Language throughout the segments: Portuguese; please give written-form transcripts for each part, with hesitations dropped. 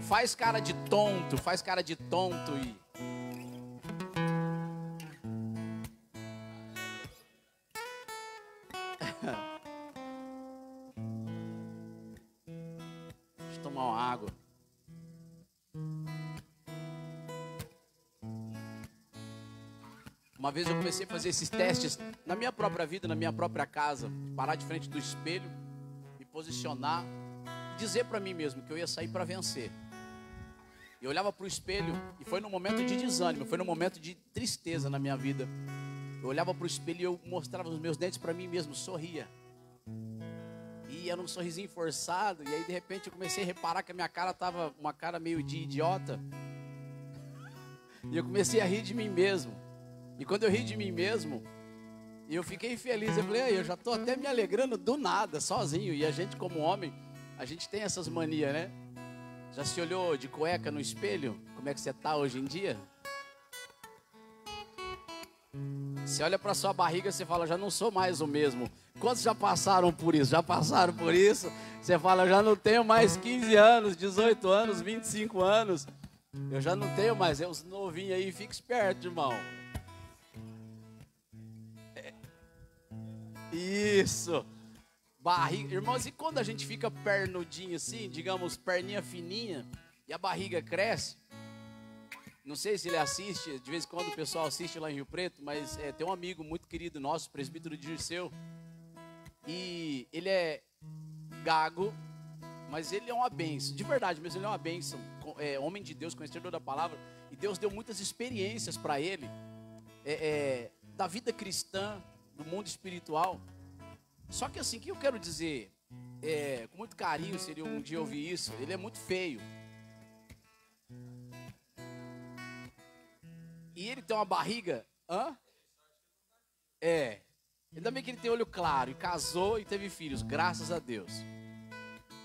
Faz cara de tonto, faz cara de tonto e... Deixa eu tomar uma água. Uma vez eu comecei a fazer esses testes na minha própria vida, na minha própria casa. Parar de frente do espelho, me posicionar e dizer para mim mesmo que eu ia sair para vencer. Eu olhava para o espelho e foi num momento de desânimo, foi num momento de tristeza na minha vida. Eu olhava para o espelho e eu mostrava os meus dentes para mim mesmo, sorria. E era um sorrisinho forçado, e aí de repente eu comecei a reparar que a minha cara estava uma cara meio de idiota. E eu comecei a rir de mim mesmo. E quando eu ri de mim mesmo, eu fiquei feliz. Eu falei, eu já estou até me alegrando do nada, sozinho. E a gente como homem, a gente tem essas manias, né? Já se olhou de cueca no espelho? Como é que você está hoje em dia? Você olha para sua barriga e você fala, já não sou mais o mesmo. Quantos já passaram por isso? Já passaram por isso? Você fala, já não tenho mais 15 anos, 18 anos, 25 anos. Eu já não tenho mais. É os novinhos aí, fica esperto, irmão. Isso. Barriga. Irmãos, e quando a gente fica pernudinho assim, digamos, perninha fininha, e a barriga cresce? Não sei se ele assiste, de vez em quando o pessoal assiste lá em Rio Preto, mas tem um amigo muito querido nosso, presbítero Dirceu, e ele é gago, mas ele é uma bênção, de verdade mesmo, ele é uma bênção, homem de Deus, conhecedor da palavra, e Deus deu muitas experiências para ele, da vida cristã, do mundo espiritual. Só que assim, o que eu quero dizer, com muito carinho, seria um dia ouvir isso, ele é muito feio. E ele tem uma barriga, ainda bem que ele tem olho claro, e casou e teve filhos, graças a Deus.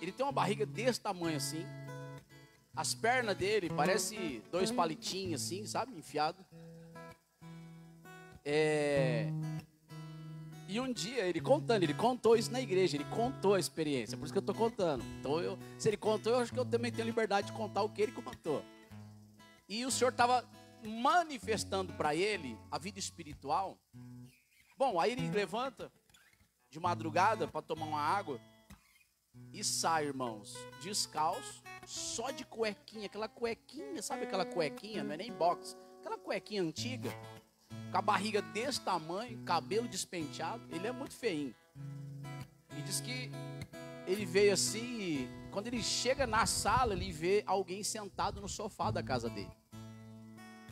Ele tem uma barriga desse tamanho assim, as pernas dele parecem 2 palitinhos assim, sabe, enfiado. E um dia ele contou isso na igreja, ele contou a experiência, por isso que eu estou contando. Então se ele contou, eu acho que eu também tenho liberdade de contar o que ele contou. E o Senhor estava manifestando para ele a vida espiritual. Bom, aí ele levanta de madrugada para tomar uma água e sai, irmãos, descalço, só de cuequinha, aquela cuequinha, sabe aquela cuequinha, não é nem box, aquela cuequinha antiga, com a barriga desse tamanho, cabelo despenteado, ele é muito feinho. E diz que ele veio assim, quando ele chega na sala, ele vê alguém sentado no sofá da casa dele.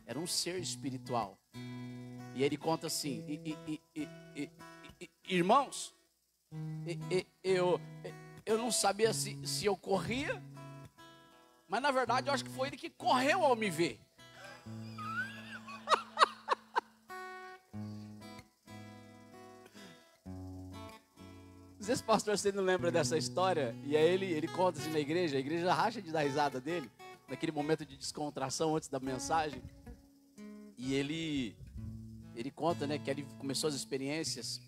Era um ser espiritual. E ele conta assim, irmãos, eu não sabia se eu corria, mas na verdade eu acho que foi ele que correu ao me ver. Não sei se o pastor você não lembra dessa história. E aí ele conta assim na igreja, a igreja racha de dar risada dele, naquele momento de descontração antes da mensagem. E ele conta, né, que ele começou as experiências.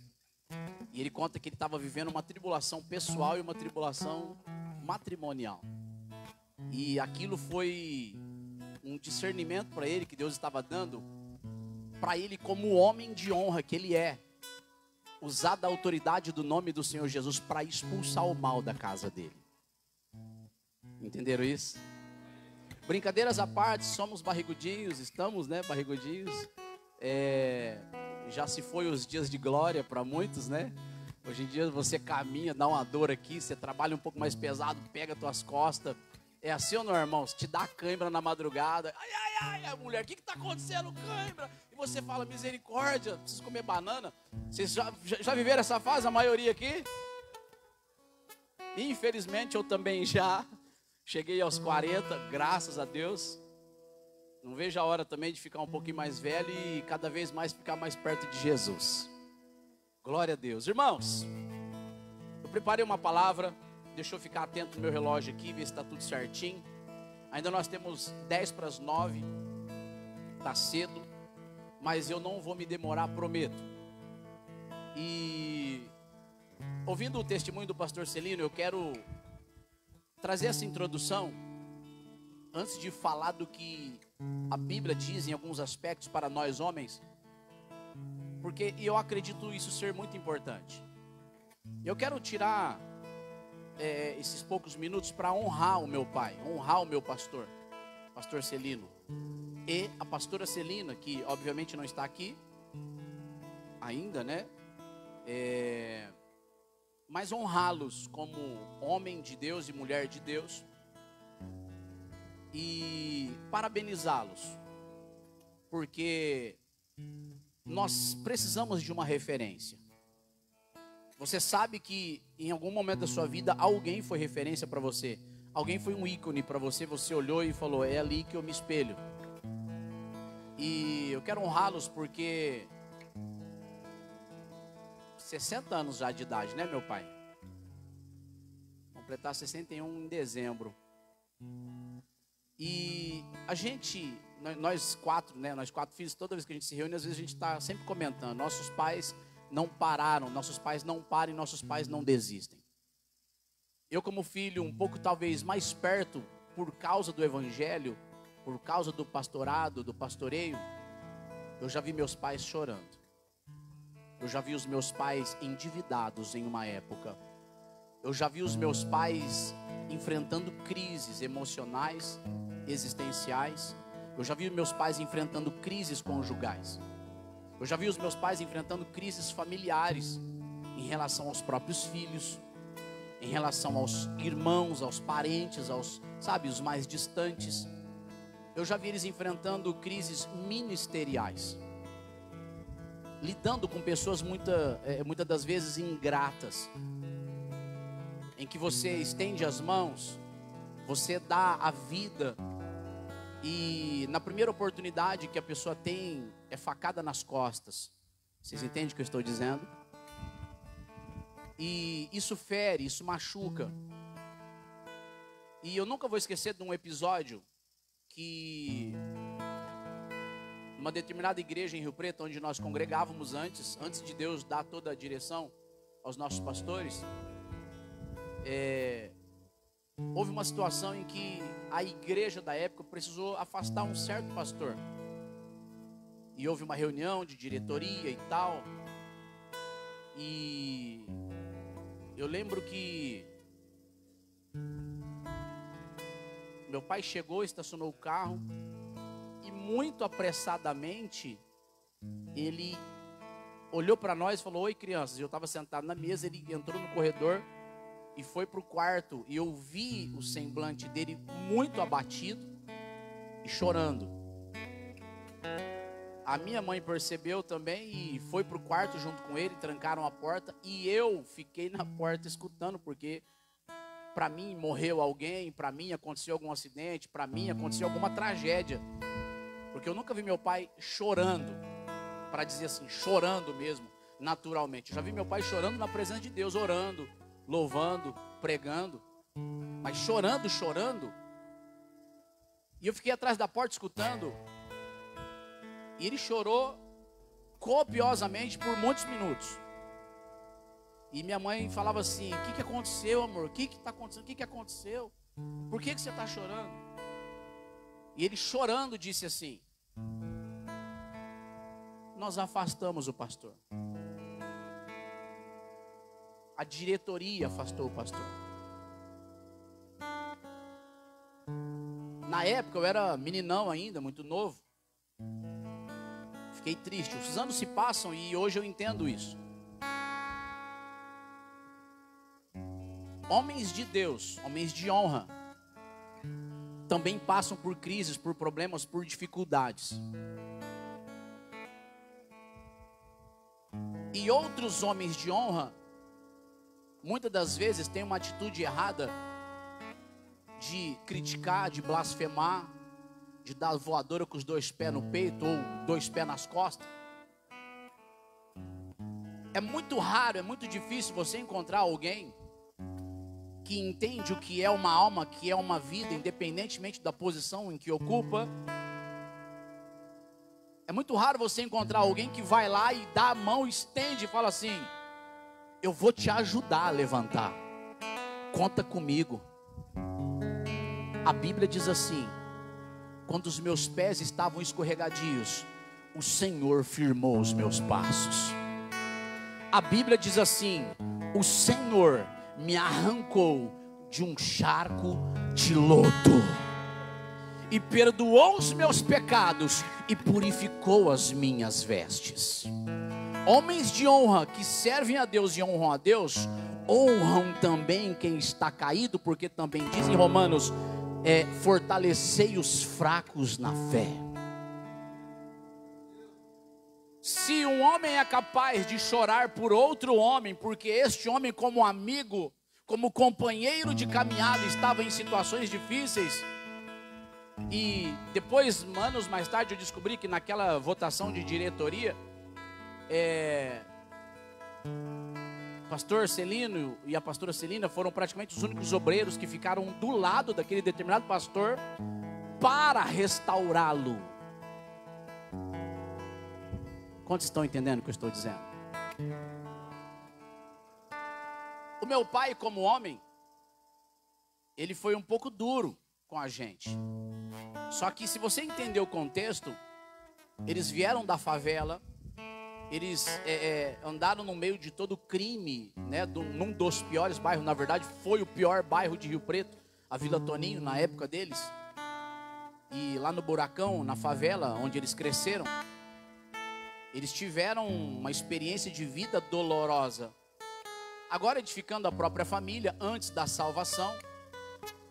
E ele conta que ele estava vivendo uma tribulação pessoal e uma tribulação matrimonial. E aquilo foi um discernimento para ele que Deus estava dando para ele como homem de honra que ele é. Usar da autoridade do nome do Senhor Jesus para expulsar o mal da casa dele. Entenderam isso? Brincadeiras à parte, somos barrigudinhos, estamos, né, barrigudinhos. Já se foi os dias de glória para muitos, né? Hoje em dia você caminha, dá uma dor aqui, você trabalha um pouco mais pesado, pega tuas costas. É assim ou não, irmãos? Te dá cãibra na madrugada. Ai, a mulher, o que está acontecendo, cãibra? E você fala, misericórdia, preciso comer banana. Vocês já viveram essa fase, a maioria aqui? Infelizmente eu também já. Cheguei aos 40, graças a Deus. Não vejo a hora também de ficar um pouquinho mais velho e cada vez mais ficar mais perto de Jesus. Glória a Deus. Irmãos, eu preparei uma palavra. Deixa eu ficar atento no meu relógio aqui, ver se está tudo certinho. Ainda nós temos 10 para as 9. Está cedo, mas eu não vou me demorar, prometo. E ouvindo o testemunho do pastor Celino, eu quero trazer essa introdução antes de falar do que a Bíblia diz em alguns aspectos para nós homens, porque eu acredito isso ser muito importante. Eu quero tirar esses poucos minutos para honrar o meu pai, honrar o meu pastor Celino, e a pastora Celina, que obviamente não está aqui ainda, né? Mas honrá-los como homem de Deus e mulher de Deus, e parabenizá-los, porque nós precisamos de uma referência. Você sabe que em algum momento da sua vida alguém foi referência para você, alguém foi um ícone para você, você olhou e falou: é ali que eu me espelho. E eu quero honrá-los porque 60 anos já de idade, né, meu pai? Completar 61 em dezembro. E a gente, nós quatro filhos, toda vez que a gente se reúne, às vezes a gente está sempre comentando: nossos pais não pararam, nossos pais não param e nossos pais não desistem. Eu, como filho, um pouco talvez mais perto, por causa do evangelho, por causa do pastorado, do pastoreio, eu já vi meus pais chorando. Eu já vi os meus pais endividados em uma época. Eu já vi os meus pais enfrentando crises emocionais, existenciais. Eu já vi meus pais enfrentando crises conjugais. Eu já vi os meus pais enfrentando crises familiares em relação aos próprios filhos, em relação aos irmãos, aos parentes, os mais distantes. Eu já vi eles enfrentando crises ministeriais, lidando com pessoas muitas das vezes ingratas, em que você estende as mãos, você dá a vida, e na primeira oportunidade que a pessoa tem, é facada nas costas. Vocês entendem o que eu estou dizendo? E isso fere, isso machuca. E eu nunca vou esquecer de um episódio que, numa determinada igreja em Rio Preto, onde nós congregávamos antes de Deus dar toda a direção aos nossos pastores, houve uma situação em que a igreja da época precisou afastar um certo pastor. E houve uma reunião de diretoria e tal. E eu lembro que meu pai chegou, estacionou o carro e muito apressadamente ele olhou para nós e falou: oi, crianças. Eu estava sentado na mesa, ele entrou no corredor e foi para o quarto, e eu vi o semblante dele muito abatido e chorando. A minha mãe percebeu também e foi para o quarto junto com ele, trancaram a porta, e eu fiquei na porta escutando, porque para mim morreu alguém, para mim aconteceu algum acidente, para mim aconteceu alguma tragédia, porque eu nunca vi meu pai chorando, para dizer assim, chorando mesmo, naturalmente. Eu já vi meu pai chorando na presença de Deus, orando, louvando, pregando, mas chorando. E eu fiquei atrás da porta escutando, e ele chorou copiosamente por muitos minutos. E minha mãe falava assim: o que aconteceu, amor? O que está acontecendo? O que aconteceu? Por que você está chorando? E ele chorando disse assim: nós afastamos o pastor. A diretoria afastou o pastor. Na época eu era meninão ainda, muito novo. Fiquei triste. Os anos se passam e hoje eu entendo isso. Homens de Deus, homens de honra, também passam por crises, por problemas, por dificuldades. E outros homens de honra muitas das vezes têm uma atitude errada de criticar, de blasfemar, de dar voadora com os 2 pés no peito ou 2 pés nas costas. É muito raro, é muito difícil você encontrar alguém que entende o que é uma alma, que é uma vida, independentemente da posição em que ocupa. É muito raro você encontrar alguém que vai lá e dá a mão, estende e fala assim: eu vou te ajudar a levantar, conta comigo. A Bíblia diz assim: quando os meus pés estavam escorregadios, o Senhor firmou os meus passos. A Bíblia diz assim: o Senhor me arrancou de um charco de lodo, e perdoou os meus pecados, e purificou as minhas vestes. Homens de honra que servem a Deus e honram a Deus, honram também quem está caído, porque também diz em Romanos, fortalecei os fracos na fé. Se um homem é capaz de chorar por outro homem, porque este homem, como amigo, como companheiro de caminhada, estava em situações difíceis, e depois, anos mais tarde, eu descobri que naquela votação de diretoria, pastor Celino e a pastora Celina foram praticamente os únicos obreiros que ficaram do lado daquele determinado pastor para restaurá-lo. Quantos estão entendendo o que eu estou dizendo? O meu pai, como homem, ele foi um pouco duro com a gente. Só que se você entender o contexto, eles vieram da favela, eles andaram no meio de todo o crime, né, num dos piores bairros, na verdade foi o pior bairro de Rio Preto, a Vila Toninho, na época deles. E lá no Buracão, na favela, onde eles cresceram, eles tiveram uma experiência de vida dolorosa. Agora, edificando a própria família, antes da salvação,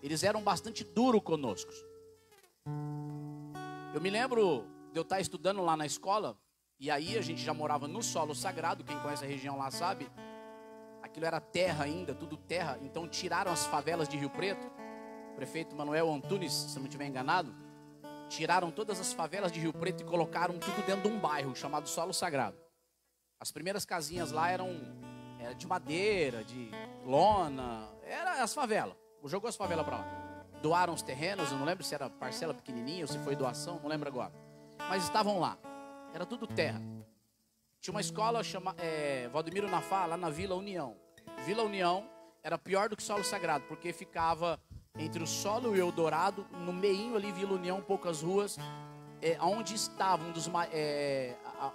eles eram bastante duros conosco. Eu me lembro de eu estar estudando lá na escola, e aí a gente já morava no solo sagrado, quem conhece a região lá sabe, aquilo era terra ainda, tudo terra, então tiraram as favelas de Rio Preto, o prefeito Manuel Antunes, se eu não estiver enganado, tiraram todas as favelas de Rio Preto e colocaram tudo dentro de um bairro chamado Solo Sagrado. As primeiras casinhas lá eram de madeira, de lona, era as favelas, jogou as favelas para lá. Doaram os terrenos, eu não lembro se era parcela pequenininha ou se foi doação, não lembro agora, mas estavam lá. Era tudo terra. Tinha uma escola chamada Valdemiro Nafá, lá na Vila União. Vila União era pior do que Solo Sagrado, porque ficava entre o Solo e o Eldorado, no meinho ali, Vila União, poucas ruas, onde estava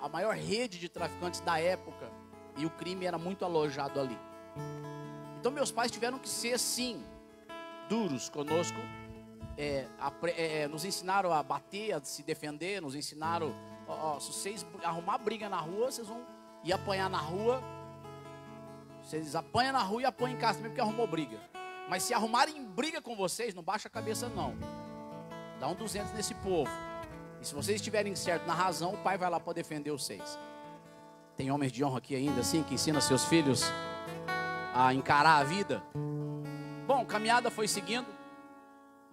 a maior rede de traficantes da época, e o crime era muito alojado ali. Então meus pais tiveram que ser, sim, duros conosco, nos ensinaram a bater, a se defender, nos ensinaram... se vocês arrumar briga na rua, vocês vão ir apanhar na rua. Vocês apanham na rua e apanham em casa também, porque arrumou briga. Mas se arrumarem briga com vocês, não baixa a cabeça não. Dá um 200 nesse povo. E se vocês estiverem certo na razão, o pai vai lá para defender vocês. Tem homens de honra aqui ainda assim, que ensinam seus filhos a encarar a vida. Bom, a caminhada foi seguindo.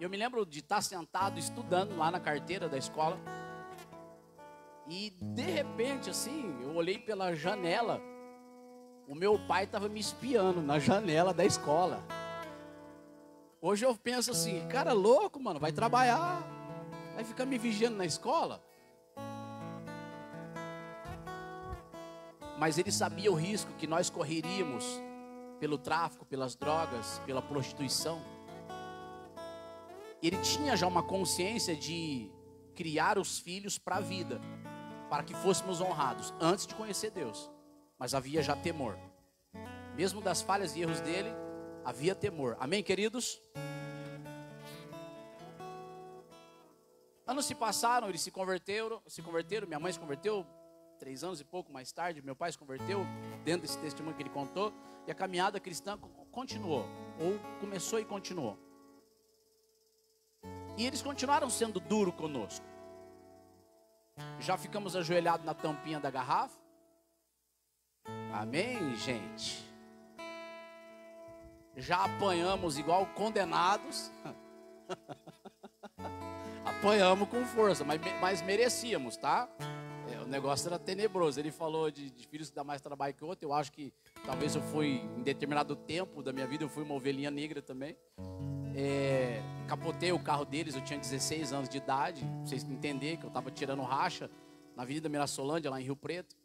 Eu me lembro de estar sentado estudando lá na carteira da escola. E de repente, assim, eu olhei pela janela. O meu pai estava me espiando na janela da escola. Hoje eu penso assim, cara louco, mano, vai trabalhar, vai ficar me vigiando na escola. Mas ele sabia o risco que nós correríamos pelo tráfico, pelas drogas, pela prostituição. Ele tinha já uma consciência de criar os filhos para a vida, para que fôssemos honrados, antes de conhecer Deus. Mas havia já temor. Mesmo das falhas e erros dele, havia temor. Amém, queridos? Anos se passaram, eles se converteram, minha mãe se converteu 3 anos e pouco mais tarde, meu pai se converteu, dentro desse testemunho que ele contou, e a caminhada cristã continuou, ou começou e continuou. E eles continuaram sendo duros conosco. Já ficamos ajoelhados na tampinha da garrafa. Amém, gente? Já apanhamos igual condenados. Apanhamos com força, mas merecíamos, tá? O negócio era tenebroso. Ele falou de filhos que dá mais trabalho que outro. Eu acho que talvez eu fui, em determinado tempo da minha vida, eu fui uma ovelhinha negra também. Capotei o carro deles, eu tinha 16 anos de idade. Pra vocês entenderem que eu estava tirando racha na Avenida Mirassolândia, lá em Rio Preto.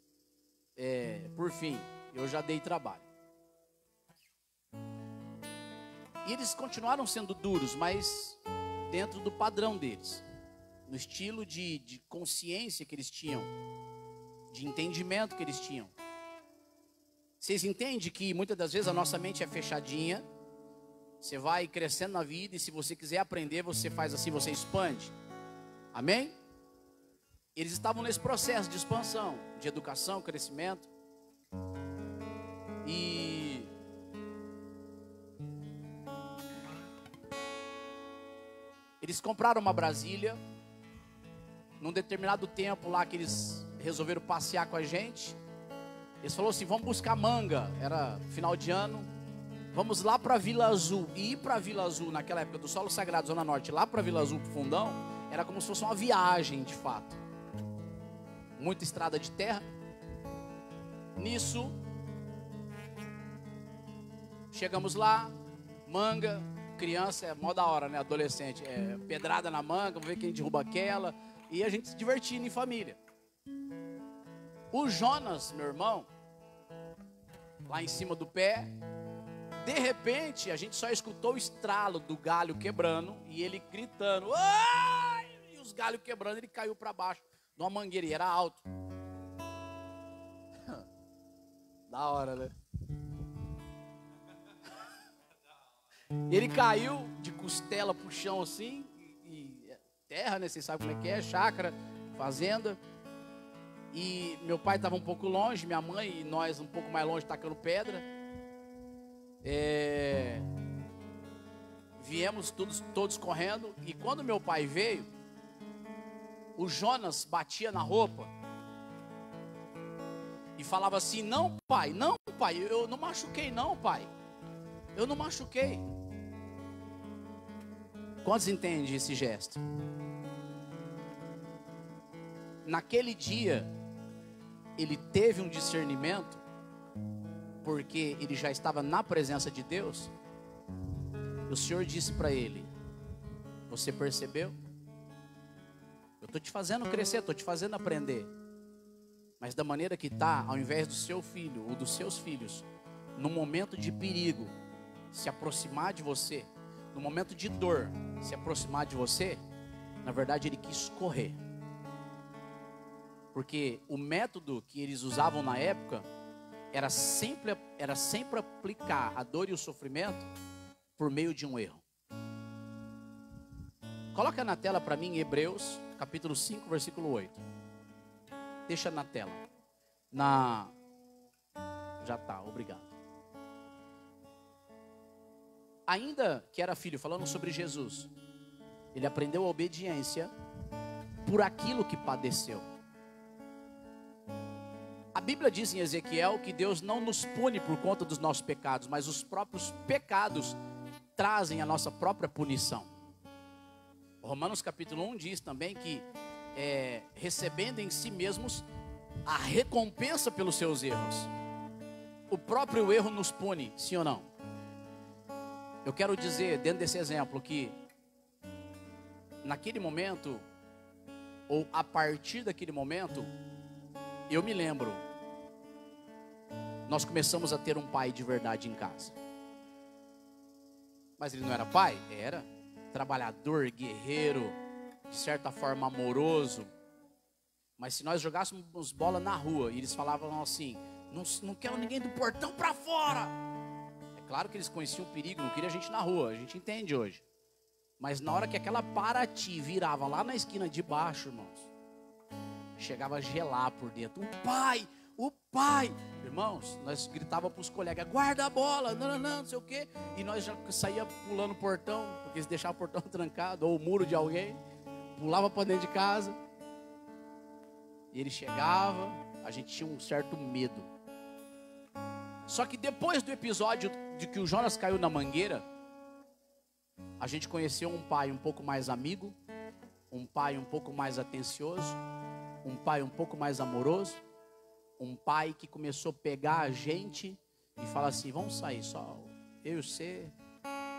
Por fim, eu já dei trabalho. E eles continuaram sendo duros, mas dentro do padrão deles. no estilo de consciência que eles tinham, de entendimento que eles tinham. Vocês entendem que muitas das vezes a nossa mente é fechadinha, você vai crescendo na vida e se você quiser aprender, você faz assim, você expande. Amém? Eles estavam nesse processo de expansão, de educação, crescimento. E eles compraram uma Brasília. Num determinado tempo lá que eles resolveram passear com a gente, eles falaram assim, vamos buscar manga. Era final de ano. Vamos lá para Vila Azul. E ir para Vila Azul naquela época do Solo Sagrado, Zona Norte, lá para Vila Azul, pro Fundão, era como se fosse uma viagem de fato. Muita estrada de terra. Nisso, chegamos lá, manga, criança é mó da hora, né? Adolescente, pedrada na manga, vamos ver quem derruba aquela. E a gente se divertindo em família. O Jonas, meu irmão, lá em cima do pé, de repente, a gente só escutou o estralo do galho quebrando e ele gritando, ai! E os galhos quebrando, ele caiu para baixo de uma mangueira e era alto. Da hora, né? Ele caiu de costela pro chão assim, e terra, né? Vocês sabem como é que é, chácara, fazenda. E meu pai estava um pouco longe, minha mãe e nós um pouco mais longe, tacando pedra. Viemos todos correndo. E quando meu pai veio, o Jonas batia na roupa e falava assim, não pai, eu não machuquei não, pai. Eu não machuquei. Quantos entendem esse gesto? Naquele dia, ele teve um discernimento, porque ele já estava na presença de Deus. O Senhor disse para ele, você percebeu? Eu estou te fazendo crescer, estou te fazendo aprender. Mas da maneira que está, ao invés do seu filho ou dos seus filhos, no momento de perigo, se aproximar de você, no momento de dor, se aproximar de você, na verdade ele quis correr. Porque o método que eles usavam na época era sempre aplicar a dor e o sofrimento por meio de um erro. Coloca na tela para mim Hebreus, capítulo 5, versículo 8. Deixa na tela. Já está, obrigado. Ainda que era filho, falando sobre Jesus, ele aprendeu a obediência por aquilo que padeceu. A Bíblia diz em Ezequiel que Deus não nos pune por conta dos nossos pecados, mas os próprios pecados trazem a nossa própria punição. Romanos capítulo 1 diz também que recebendo em si mesmos a recompensa pelos seus erros. O próprio erro nos pune, sim ou não? Eu quero dizer, dentro desse exemplo, que naquele momento, ou a partir daquele momento, eu me lembro, nós começamos a ter um pai de verdade em casa. Mas ele não era pai? Era trabalhador, guerreiro, de certa forma amoroso. Mas se nós jogássemos bola na rua e eles falavam assim, não quero ninguém do portão para fora. É claro que eles conheciam o perigo, não queria a gente na rua, a gente entende hoje. Mas na hora que aquela Paraty virava lá na esquina de baixo, irmãos, chegava a gelar por dentro. O pai. Irmãos, nós gritava para os colegas, guarda a bola, não sei o quê. E nós já saía pulando o portão, porque se deixar o portão trancado, ou o muro de alguém, pulava para dentro de casa. E ele chegava, a gente tinha um certo medo. Só que depois do episódio de que o Jonas caiu na mangueira, a gente conheceu um pai um pouco mais amigo, um pai um pouco mais atencioso, um pai um pouco mais amoroso, um pai que começou a pegar a gente e falar assim, vamos sair só, eu e você.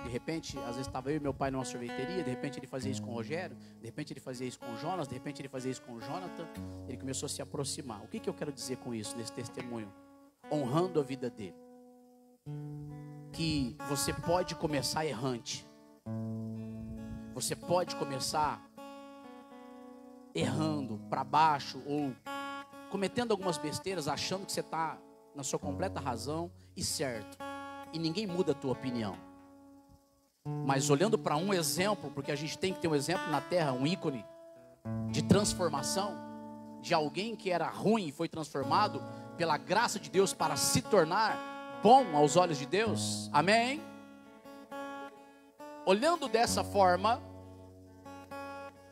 De repente, às vezes estava eu e meu pai numa sorveteria, de repente ele fazia isso com o Rogério, de repente ele fazia isso com o Jonas, de repente ele fazia isso com o Jonathan. Ele começou a se aproximar. O que eu quero dizer com isso, nesse testemunho? Honrando a vida dele. Que você pode começar errante. Você pode começar errando para baixo ou cometendo algumas besteiras, achando que você está na sua completa razão e certo, e ninguém muda a tua opinião. Mas olhando para um exemplo, porque a gente tem que ter um exemplo na terra, um ícone de transformação, de alguém que era ruim e foi transformado pela graça de Deus para se tornar bom aos olhos de Deus, amém? Olhando dessa forma,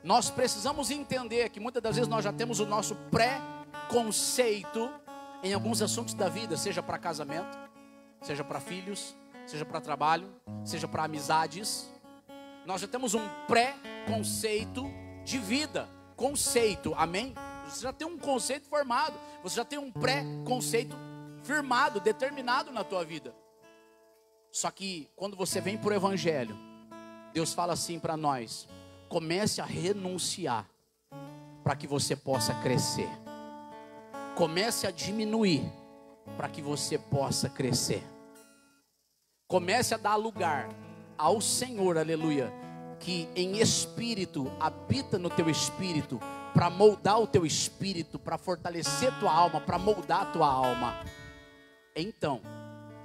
nós precisamos entender que muitas das vezes nós já temos o nosso pré-conceito em alguns assuntos da vida, seja para casamento, seja para filhos, seja para trabalho, seja para amizades. Nós já temos um pré-conceito de vida, conceito, amém? Você já tem um conceito formado, você já tem um pré-conceito firmado, determinado na tua vida. Só que quando você vem para o Evangelho, Deus fala assim para nós: comece a renunciar para que você possa crescer. Comece a diminuir para que você possa crescer. Comece a dar lugar ao Senhor, aleluia, que em espírito habita no teu espírito, para moldar o teu espírito, para fortalecer tua alma, para moldar a tua alma. Então,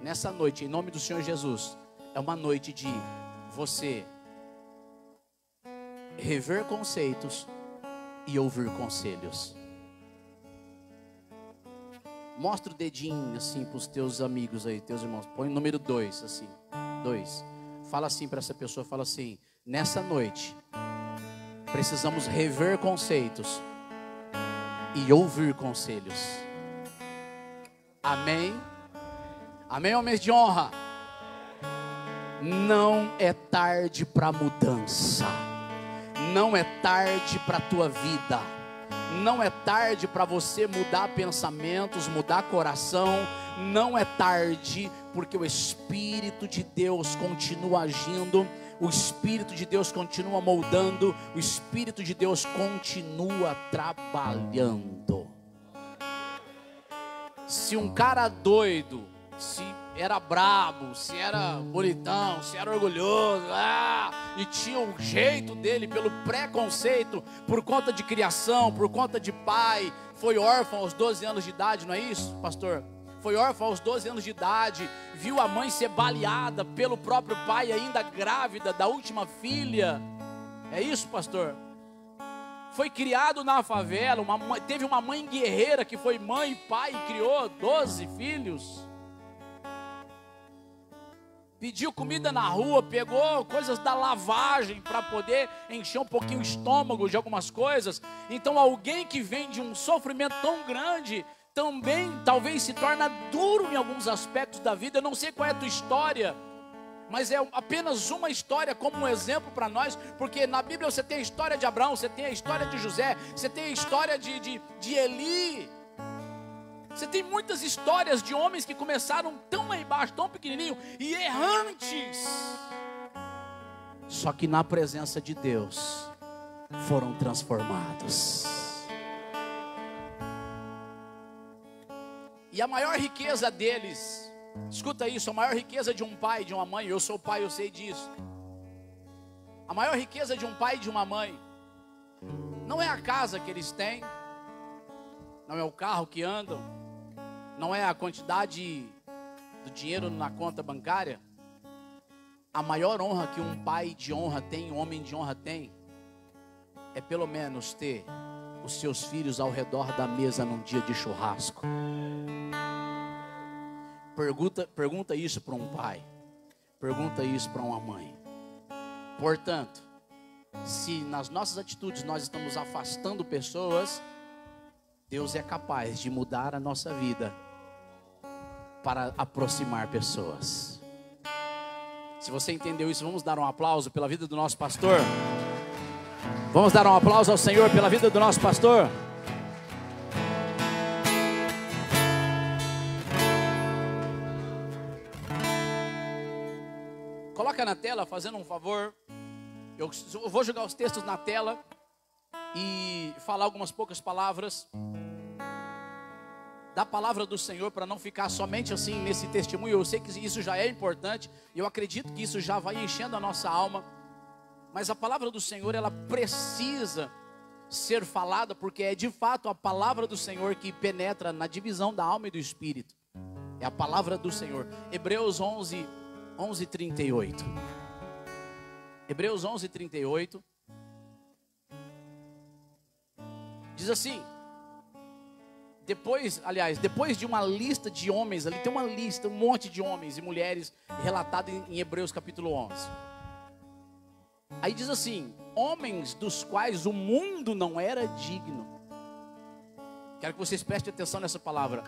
nessa noite, em nome do Senhor Jesus, é uma noite de você rever conceitos e ouvir conselhos. Mostra o dedinho assim para os teus amigos aí, teus irmãos. Põe o número 2 assim, 2. Fala assim para essa pessoa, fala assim: nessa noite precisamos rever conceitos e ouvir conselhos. Amém? Amém, homens de honra? Não é tarde para mudança. Não é tarde para a tua vida. Não é tarde para você mudar pensamentos, mudar coração. Não é tarde, porque o Espírito de Deus continua agindo. O Espírito de Deus continua moldando. O Espírito de Deus continua trabalhando. Se um cara doido, se era brabo, se era bonitão, se era orgulhoso, e tinha o jeito dele pelo preconceito, por conta de criação, por conta de pai, foi órfão aos 12 anos de idade, não é isso, pastor? Foi órfão aos 12 anos de idade, viu a mãe ser baleada pelo próprio pai, ainda grávida da última filha, é isso, pastor? Foi criado na favela, teve uma mãe guerreira que foi mãe e pai e criou 12 filhos. Pediu comida na rua, pegou coisas da lavagem para poder encher um pouquinho o estômago de algumas coisas. Então alguém que vem de um sofrimento tão grande, também talvez se torna duro em alguns aspectos da vida. Eu não sei qual é a tua história, mas é apenas uma história como um exemplo para nós, porque na Bíblia você tem a história de Abraão, você tem a história de José, você tem a história de Eli. Você tem muitas histórias de homens que começaram tão lá embaixo, tão pequenininho e errantes, só que na presença de Deus foram transformados. E a maior riqueza deles, escuta isso, a maior riqueza de um pai e de uma mãe, eu sou pai, eu sei disso. A maior riqueza de um pai e de uma mãe não é a casa que eles têm, não é o carro que andam, não é a quantidade do dinheiro na conta bancária. A maior honra que um pai de honra tem, um homem de honra tem, é pelo menos ter os seus filhos ao redor da mesa num dia de churrasco. Pergunta isso para um pai, pergunta isso para uma mãe. Portanto, se nas nossas atitudes nós estamos afastando pessoas, Deus é capaz de mudar a nossa vida para aproximar pessoas. Se você entendeu isso, vamos dar um aplauso pela vida do nosso pastor. Vamos dar um aplauso ao Senhor pela vida do nosso pastor. Coloca na tela, fazendo um favor. Eu vou jogar os textos na tela e falar algumas poucas palavras da palavra do Senhor, para não ficar somente assim nesse testemunho. Eu sei que isso já é importante, eu acredito que isso já vai enchendo a nossa alma, mas a palavra do Senhor, ela precisa ser falada, porque é de fato a palavra do Senhor que penetra na divisão da alma e do espírito. É a palavra do Senhor. Hebreus 11:38. Hebreus 11:38 diz assim: depois de uma lista de homens, ali tem uma lista, um monte de homens e mulheres relatado em Hebreus capítulo 11. Aí diz assim: homens dos quais o mundo não era digno. Quero que vocês prestem atenção nessa palavra: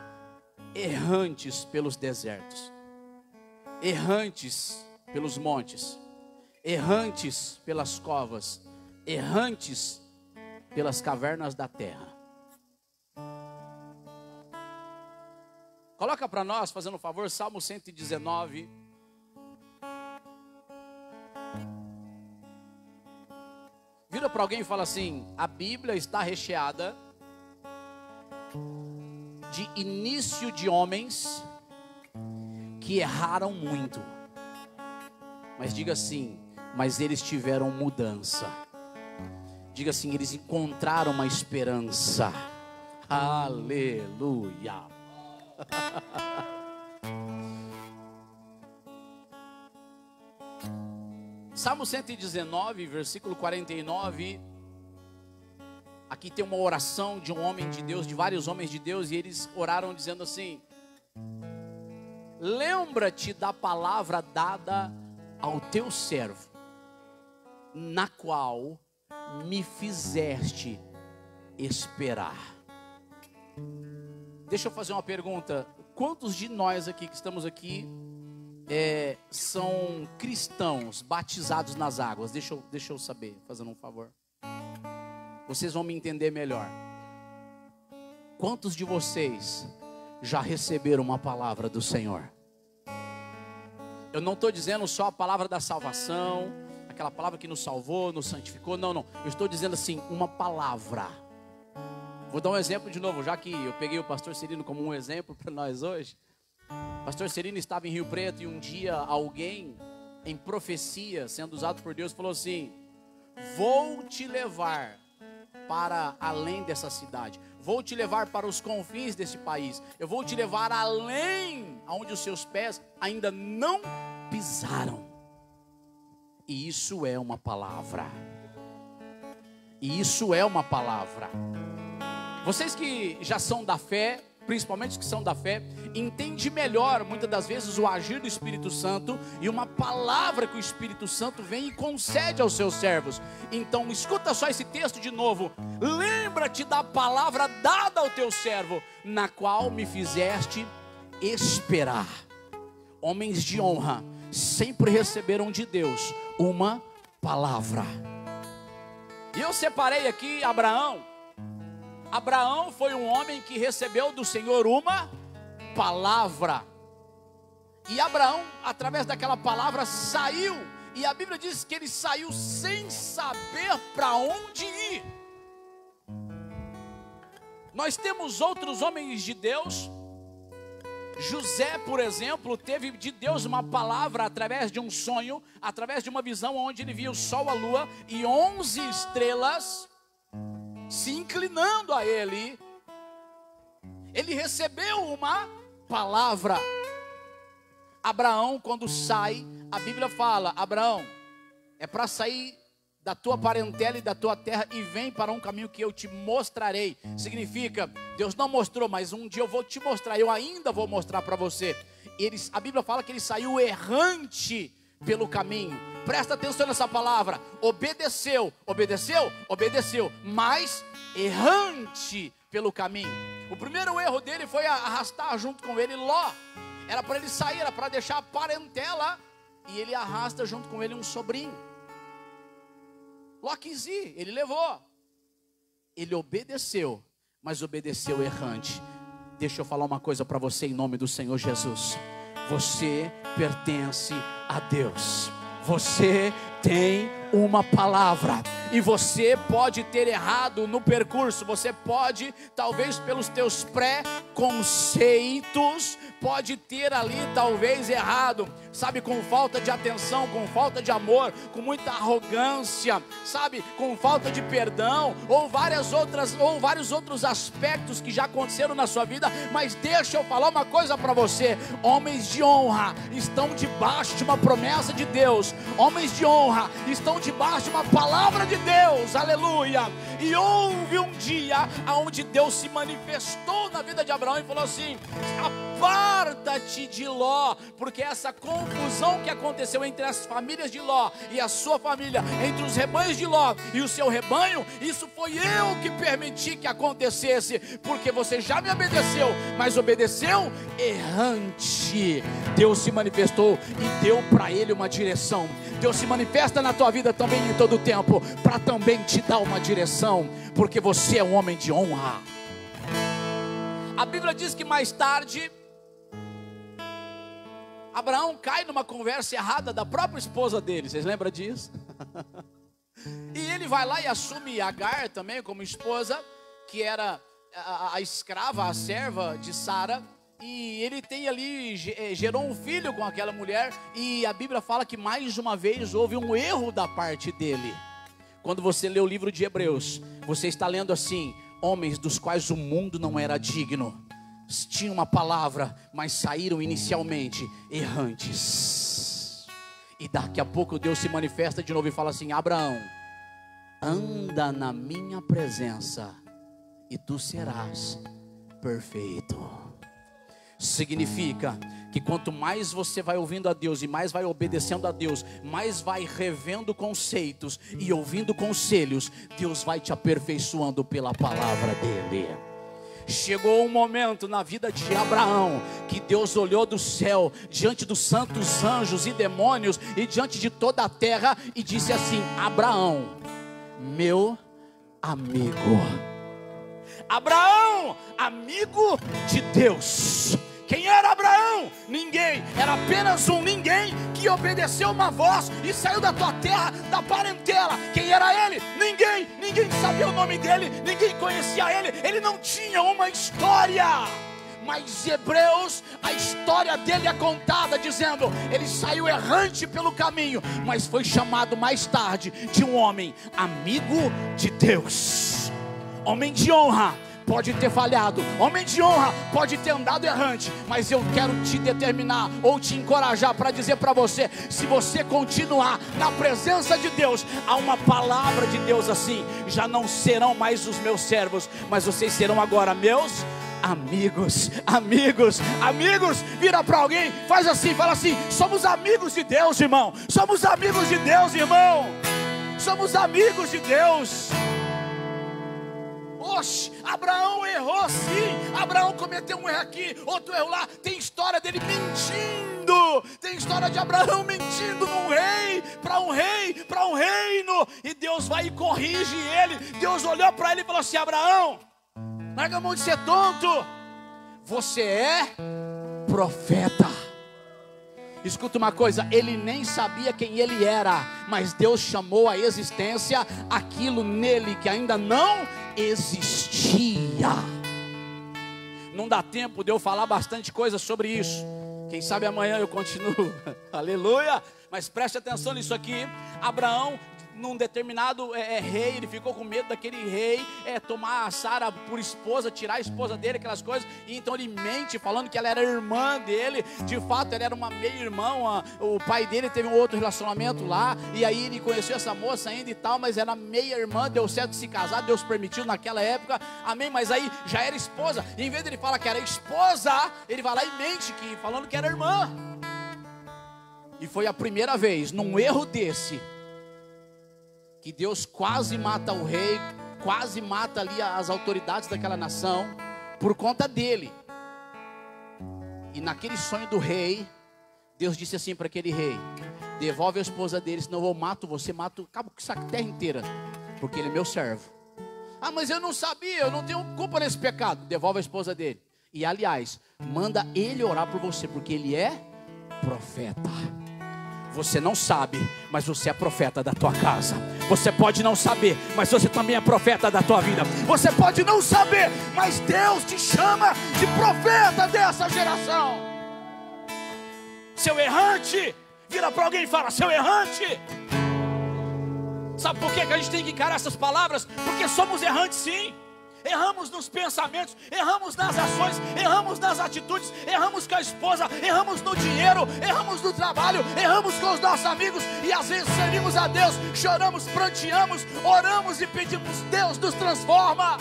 errantes pelos desertos, errantes pelos montes, errantes pelas covas, errantes pelas cavernas da terra. Coloca para nós, fazendo um favor, Salmo 119. Vira para alguém e fala assim: a Bíblia está recheada de início de homens que erraram muito. Mas diga assim: mas eles tiveram mudança. Diga assim: eles encontraram uma esperança. Aleluia. Salmo 119, versículo 49. Aqui tem uma oração de um homem de Deus, de vários homens de Deus, e eles oraram dizendo assim: lembra-te da palavra dada ao teu servo, na qual me fizeste esperar. Deixa eu fazer uma pergunta: quantos de nós aqui que estamos aqui são cristãos batizados nas águas? Deixa eu saber, fazendo um favor. Vocês vão me entender melhor. Quantos de vocês já receberam uma palavra do Senhor? Eu não estou dizendo só a palavra da salvação, aquela palavra que nos salvou, nos santificou. Não. Eu estou dizendo assim, uma palavra. Vou dar um exemplo de novo, já que eu peguei o pastor Serino como um exemplo para nós hoje. O pastor Serino estava em Rio Preto e um dia alguém, em profecia, sendo usado por Deus, falou assim: vou te levar para além dessa cidade, vou te levar para os confins desse país, eu vou te levar além, aonde os seus pés ainda não pisaram. E isso é uma palavra. E isso é uma palavra. Vocês que já são da fé, principalmente os que são da fé, entendem melhor, muitas das vezes, o agir do Espírito Santo e uma palavra que o Espírito Santo vem e concede aos seus servos. Então, escuta só esse texto de novo: lembra-te da palavra dada ao teu servo, na qual me fizeste esperar. Homens de honra sempre receberam de Deus uma palavra. E eu separei aqui Abraão. Abraão foi um homem que recebeu do Senhor uma palavra. E Abraão, através daquela palavra, saiu. E a Bíblia diz que ele saiu sem saber para onde ir. Nós temos outros homens de Deus. José, por exemplo, teve de Deus uma palavra através de um sonho, através de uma visão onde ele via o sol, a lua e 11 estrelas se inclinando a ele. Ele recebeu uma palavra. Abraão, quando sai, a Bíblia fala: Abraão, é para sair da tua parentela e da tua terra e vem para um caminho que eu te mostrarei. Significa, Deus não mostrou, mas um dia eu vou te mostrar, eu ainda vou mostrar para você. A Bíblia fala que ele saiu errante pelo caminho. Presta atenção nessa palavra: obedeceu, mas errante pelo caminho. O primeiro erro dele foi arrastar junto com ele Ló. Era para ele sair, era para deixar a parentela, e ele arrasta junto com ele um sobrinho. Ló quis ir, ele levou. Ele obedeceu, mas obedeceu errante. Deixa eu falar uma coisa para você em nome do Senhor Jesus: você pertence a Deus. Você tem uma palavra. E você pode ter errado no percurso. Você pode, talvez pelos teus pré-conceitos, pode ter ali talvez errado. sabe, com falta de atenção, com falta de amor, com muita arrogância, sabe, com falta de perdão, ou vários outros aspectos que já aconteceram na sua vida. Mas deixa eu falar uma coisa para você: homens de honra estão debaixo de uma promessa de Deus, homens de honra estão debaixo de uma palavra de Deus, aleluia. E houve um dia onde Deus se manifestou na vida de Abraão e falou assim: aparta-te de Ló, porque essa confusão que aconteceu entre as famílias de Ló e a sua família, entre os rebanhos de Ló e o seu rebanho, isso foi eu que permiti que acontecesse, porque você já me obedeceu, mas obedeceu errante. Deus se manifestou e deu para ele uma direção. Deus se manifesta na tua vida também em todo o tempo, para também te dar uma direção, porque você é um homem de honra. A Bíblia diz que mais tarde Abraão cai numa conversa errada da própria esposa dele. Vocês lembram disso? E ele vai lá e assume Agar também como esposa, que era a escrava, a serva de Sara. E ele tem ali, gerou um filho com aquela mulher. E a Bíblia fala que mais uma vez houve um erro da parte dele. Quando você lê o livro de Hebreus, você está lendo assim: homens dos quais o mundo não era digno, tinham uma palavra, mas saíram inicialmente errantes. E daqui a pouco Deus se manifesta de novo e fala assim: Abraão, anda na minha presença e tu serás perfeito. Significa que quanto mais você vai ouvindo a Deus e mais vai obedecendo a Deus, mais vai revendo conceitos e ouvindo conselhos, Deus vai te aperfeiçoando pela palavra dele. Chegou um momento na vida de Abraão que Deus olhou do céu, diante dos santos anjos e demônios e diante de toda a terra, e disse assim: Abraão, meu amigo. Abraão, amigo de Deus. Quem era Abraão? Ninguém. Era apenas um ninguém que obedeceu uma voz e saiu da tua terra, da parentela. Quem era ele? Ninguém. Ninguém sabia o nome dele, ninguém conhecia ele. Ele não tinha uma história. Mas Hebreus, a história dele é contada dizendo: ele saiu errante pelo caminho, mas foi chamado mais tarde de um homem amigo de Deus. Homem de honra pode ter falhado, homem de honra pode ter andado errante, mas eu quero te determinar ou te encorajar para dizer para você: se você continuar na presença de Deus, há uma palavra de Deus assim: já não serão mais os meus servos, mas vocês serão agora meus amigos. Amigos, amigos. Vira para alguém, faz assim, fala assim: somos amigos de Deus, irmão. Somos amigos de Deus, irmão. Somos amigos de Deus. Oxe, Abraão errou sim. Abraão cometeu um erro aqui, outro erro lá. Tem história dele mentindo. Tem história de Abraão mentindo num rei, para um reino. E Deus vai e corrige ele. Deus olhou para ele e falou assim: Abraão, larga a mão de ser tonto. Você é profeta. Escuta uma coisa, ele nem sabia quem ele era, mas Deus chamou à existência aquilo nele que ainda não existia. Não dá tempo de eu falar bastante coisa sobre isso. Quem sabe amanhã eu continuo. Aleluia. Mas preste atenção nisso aqui. Abraão, num determinado rei, ele ficou com medo daquele rei tomar a Sara por esposa, tirar a esposa dele, aquelas coisas. E então ele mente falando que ela era irmã dele. De fato ela era uma meia-irmã. O pai dele teve um outro relacionamento lá, e aí ele conheceu essa moça ainda e tal, mas era meia-irmã. Deu certo de se casar, Deus permitiu naquela época, amém. Mas aí já era esposa, e em vez de ele falar que era esposa, ele vai lá e mente falando que era irmã. E foi a primeira vez, num erro desse, que Deus quase mata o rei, quase mata ali as autoridades daquela nação, por conta dele. E naquele sonho do rei, Deus disse assim para aquele rei: devolve a esposa dele, senão eu mato você, acabo com essa terra inteira, porque ele é meu servo. Ah, mas eu não sabia, eu não tenho culpa nesse pecado. Devolve a esposa dele. E aliás, manda ele orar por você, porque ele é profeta. Você não sabe, mas você é profeta da tua casa. Você pode não saber, mas você também é profeta da tua vida. Você pode não saber, mas Deus te chama de profeta dessa geração. Seu errante. Vira para alguém e fala: seu errante. Sabe por que a gente tem que encarar essas palavras? Porque somos errantes, sim. Erramos nos pensamentos, erramos nas ações, erramos nas atitudes, erramos com a esposa, erramos no dinheiro, erramos no trabalho, erramos com os nossos amigos. E às vezes servimos a Deus, choramos, pranteamos, oramos e pedimos: Deus nos transforma.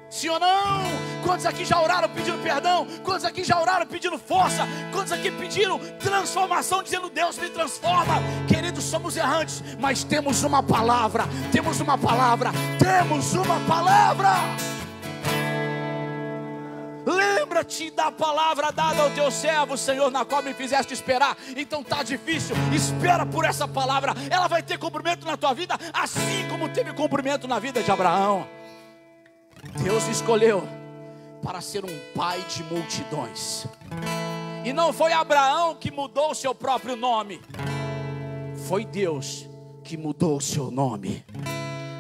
Sim ou não? Quantos aqui já oraram pedindo perdão? Quantos aqui já oraram pedindo força? Quantos aqui pediram transformação, dizendo: Deus me transforma? Queridos, somos errantes, mas temos uma palavra. Temos uma palavra. Temos uma palavra. Lembra-te da palavra dada ao teu servo, Senhor, na qual me fizeste esperar. Então tá difícil, espera por essa palavra. Ela vai ter cumprimento na tua vida, assim como teve cumprimento na vida de Abraão. Deus escolheu para ser um pai de multidões. E não foi Abraão que mudou o seu próprio nome, foi Deus que mudou o seu nome.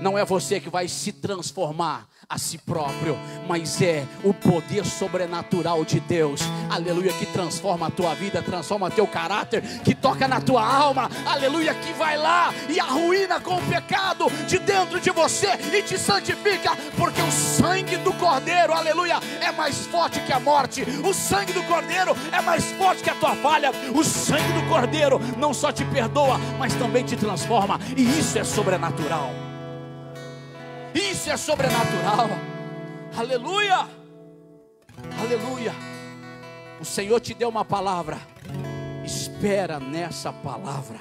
Não é você que vai se transformar a si próprio, mas é o poder sobrenatural de Deus, aleluia, que transforma a tua vida, transforma teu caráter, que toca na tua alma, aleluia, que vai lá e arruína com o pecado de dentro de você e te santifica, porque o sangue do Cordeiro, aleluia, é mais forte que a morte. O sangue do Cordeiro é mais forte que a tua falha. O sangue do Cordeiro não só te perdoa, mas também te transforma, e isso é sobrenatural. Isso é sobrenatural. Aleluia. Aleluia. O Senhor te deu uma palavra. Espera nessa palavra.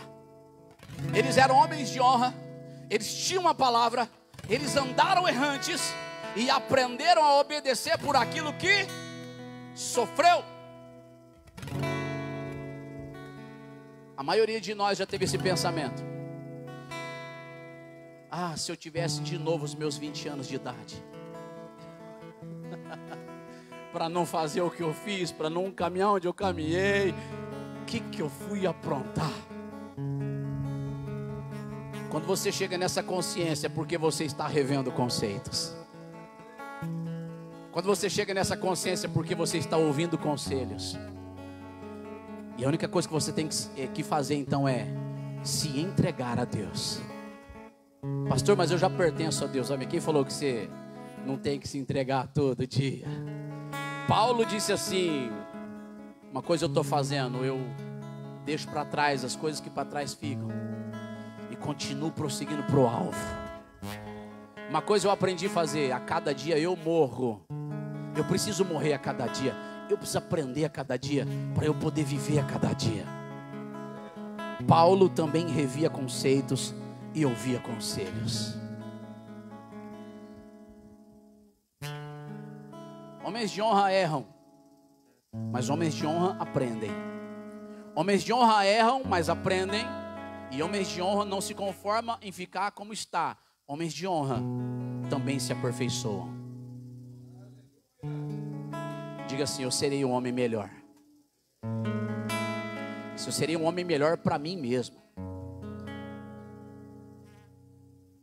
Eles eram homens de honra. Eles tinham uma palavra. Eles andaram errantes e aprenderam a obedecer por aquilo que sofreu. A maioria de nós já teve esse pensamento: ah, se eu tivesse de novo os meus 20 anos de idade, para não fazer o que eu fiz, para não caminhar onde eu caminhei, o que eu fui aprontar? Quando você chega nessa consciência, é porque você está revendo conceitos. Quando você chega nessa consciência, é porque você está ouvindo conselhos. E a única coisa que você tem que fazer então é se entregar a Deus. Pastor, mas eu já pertenço a Deus. Sabe quem falou que você não tem que se entregar todo dia? Paulo disse assim: uma coisa eu estou fazendo, eu deixo para trás as coisas que para trás ficam e continuo prosseguindo para o alvo. Uma coisa eu aprendi a fazer: a cada dia eu morro. Eu preciso morrer a cada dia. Eu preciso aprender a cada dia para eu poder viver a cada dia. Paulo também revia conceitos e ouvia conselhos. Homens de honra erram, mas homens de honra aprendem. Homens de honra erram, mas aprendem. E homens de honra não se conformam em ficar como está. Homens de honra também se aperfeiçoam. Diga assim: eu serei um homem melhor. Se eu serei um homem melhor para mim mesmo.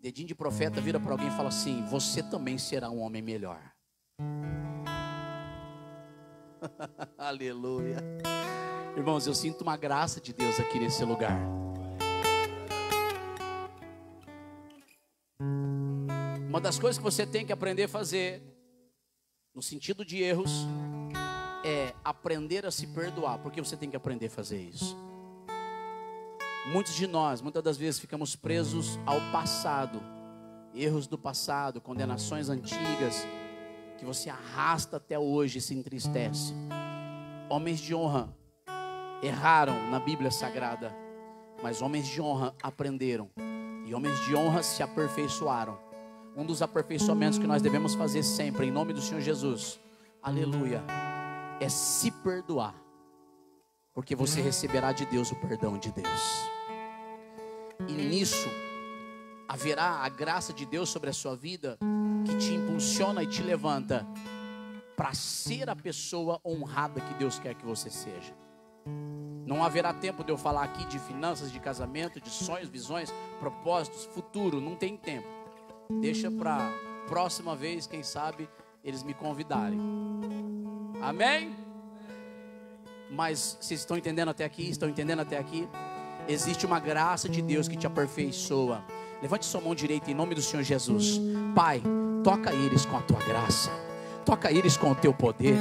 Dedinho de profeta vira para alguém e fala assim: você também será um homem melhor. Aleluia. Irmãos, eu sinto uma graça de Deus aqui nesse lugar. Uma das coisas que você tem que aprender a fazer, no sentido de erros, é aprender a se perdoar. Porque você tem que aprender a fazer isso. Muitos de nós, muitas das vezes, ficamos presos ao passado. Erros do passado, condenações antigas, que você arrasta até hoje e se entristece. Homens de honra erraram na Bíblia Sagrada, mas homens de honra aprenderam. E homens de honra se aperfeiçoaram. Um dos aperfeiçoamentos que nós devemos fazer sempre, em nome do Senhor Jesus, aleluia, é se perdoar. Porque você receberá de Deus o perdão de Deus. E nisso haverá a graça de Deus sobre a sua vida, que te impulsiona e te levanta para ser a pessoa honrada que Deus quer que você seja. Não haverá tempo de eu falar aqui de finanças, de casamento, de sonhos, visões, propósitos, futuro. Não tem tempo. Deixa para próxima vez, quem sabe eles me convidarem. Amém? Mas vocês estão entendendo até aqui? Estão entendendo até aqui? Existe uma graça de Deus que te aperfeiçoa. Levante sua mão direita em nome do Senhor Jesus. Pai, toca eles com a tua graça. Toca eles com o teu poder.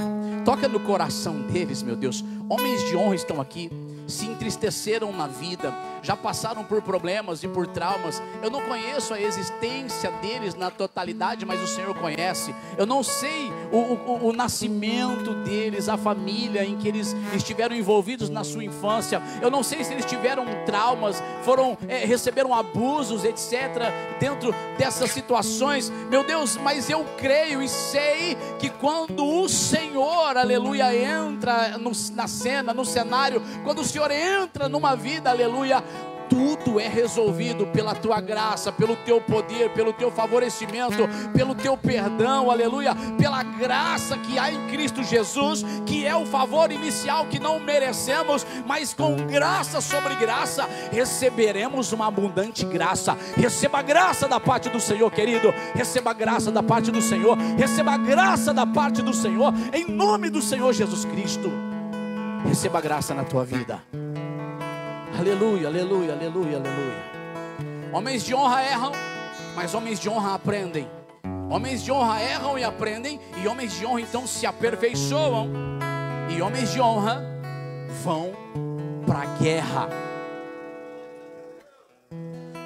Toca no coração deles, meu Deus. Homens de honra estão aqui, se entristeceram na vida, já passaram por problemas e por traumas. Eu não conheço a existência deles na totalidade, mas o Senhor conhece. Eu não sei o nascimento deles, a família em que eles estiveram envolvidos na sua infância. Eu não sei se eles tiveram traumas, receberam abusos, etc. dentro dessas situações, meu Deus, mas eu creio e sei que quando o Senhor, aleluia, entra na cena, no cenário, quando o Senhor entra numa vida, aleluia, tudo é resolvido pela tua graça, pelo teu poder, pelo teu favorecimento, pelo teu perdão, aleluia, pela graça que há em Cristo Jesus, que é o favor inicial que não merecemos, mas com graça sobre graça receberemos uma abundante graça. Receba a graça da parte do Senhor, querido. Receba a graça da parte do Senhor. Receba a graça da parte do Senhor, em nome do Senhor Jesus Cristo. Receba a graça na tua vida. Aleluia, aleluia, aleluia, aleluia. Homens de honra erram, mas homens de honra aprendem. Homens de honra erram e aprendem, e homens de honra então se aperfeiçoam. E homens de honra vão para a guerra.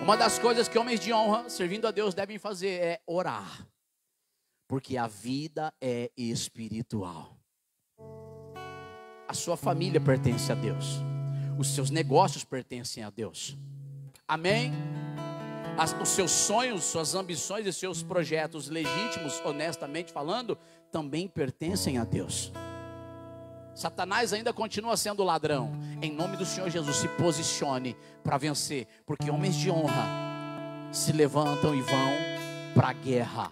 Uma das coisas que homens de honra, servindo a Deus, devem fazer é orar, porque a vida é espiritual. A sua família pertence a Deus. Os seus negócios pertencem a Deus. Amém? Os seus sonhos, suas ambições e seus projetos legítimos, honestamente falando, também pertencem a Deus. Satanás ainda continua sendo ladrão. Em nome do Senhor Jesus, se posicione para vencer, porque homens de honra se levantam e vão para a guerra.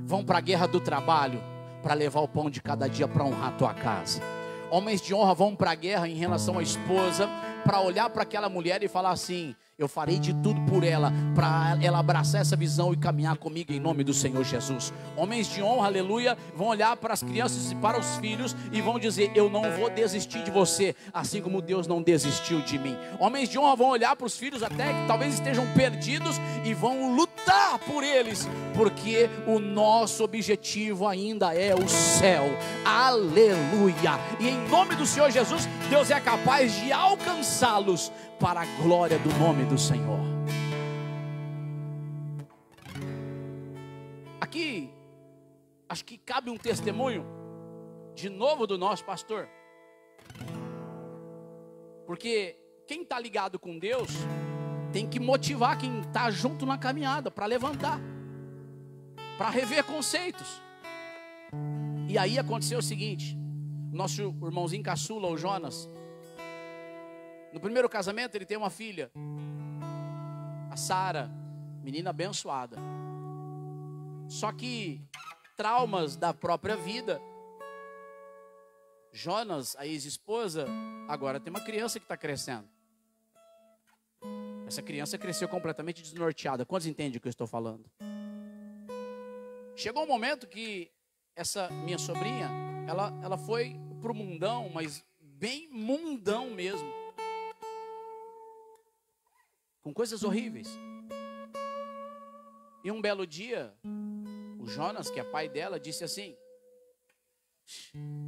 Vão para a guerra do trabalho, para levar o pão de cada dia para honrar a tua casa. Homens de honra vão para a guerra em relação à esposa, para olhar para aquela mulher e falar assim: eu farei de tudo por ela, para ela abraçar essa visão e caminhar comigo em nome do Senhor Jesus. Homens de honra, aleluia, vão olhar para as crianças e para os filhos e vão dizer: eu não vou desistir de você, assim como Deus não desistiu de mim. Homens de honra vão olhar para os filhos até que talvez estejam perdidos e vão lutar por eles, porque o nosso objetivo ainda é o céu. Aleluia. E em nome do Senhor Jesus, Deus é capaz de alcançá-los para a glória do nome do Senhor. Aqui, acho que cabe um testemunho de novo do nosso pastor, porque quem está ligado com Deus tem que motivar quem está junto na caminhada para levantar, para rever conceitos. E aí aconteceu o seguinte: nosso irmãozinho caçula, o Jonas, no primeiro casamento ele tem uma filha, a Sara, menina abençoada. Só que traumas da própria vida. Jonas, a ex-esposa, agora tem uma criança que está crescendo. Essa criança cresceu completamente desnorteada. Quantos entendem o que eu estou falando? Chegou um momento que essa minha sobrinha, ela foi pro mundão, mas bem mundão mesmo, com coisas horríveis. E um belo dia, o Jonas, que é pai dela, disse assim: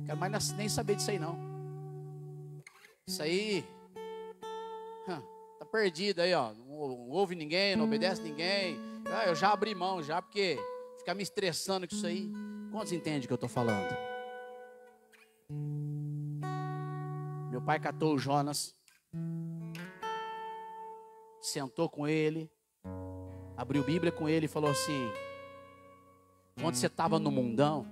quero mais nem saber disso aí não. Isso aí tá perdido aí, ó. Não ouve ninguém, não obedece ninguém. Eu já abri mão já, porque ficar me estressando com isso aí. Quantos entendem o que eu estou falando? Meu pai catou o Jonas, sentou com ele, abriu Bíblia com ele e falou assim: quando você estava no mundão,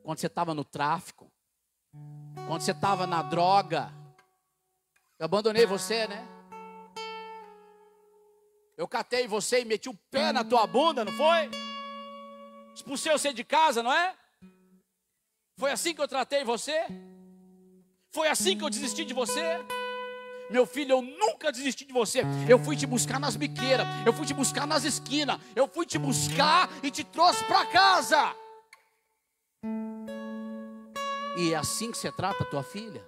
quando você estava no tráfico, quando você estava na droga, eu abandonei você, né? Eu catei você e meti o pé na tua bunda, não foi? Expulsei você de casa, não é? Foi assim que eu tratei você? Foi assim que eu desisti de você? Meu filho, eu nunca desisti de você. Eu fui te buscar nas biqueiras, eu fui te buscar nas esquinas, eu fui te buscar e te trouxe para casa. E é assim que você trata a tua filha?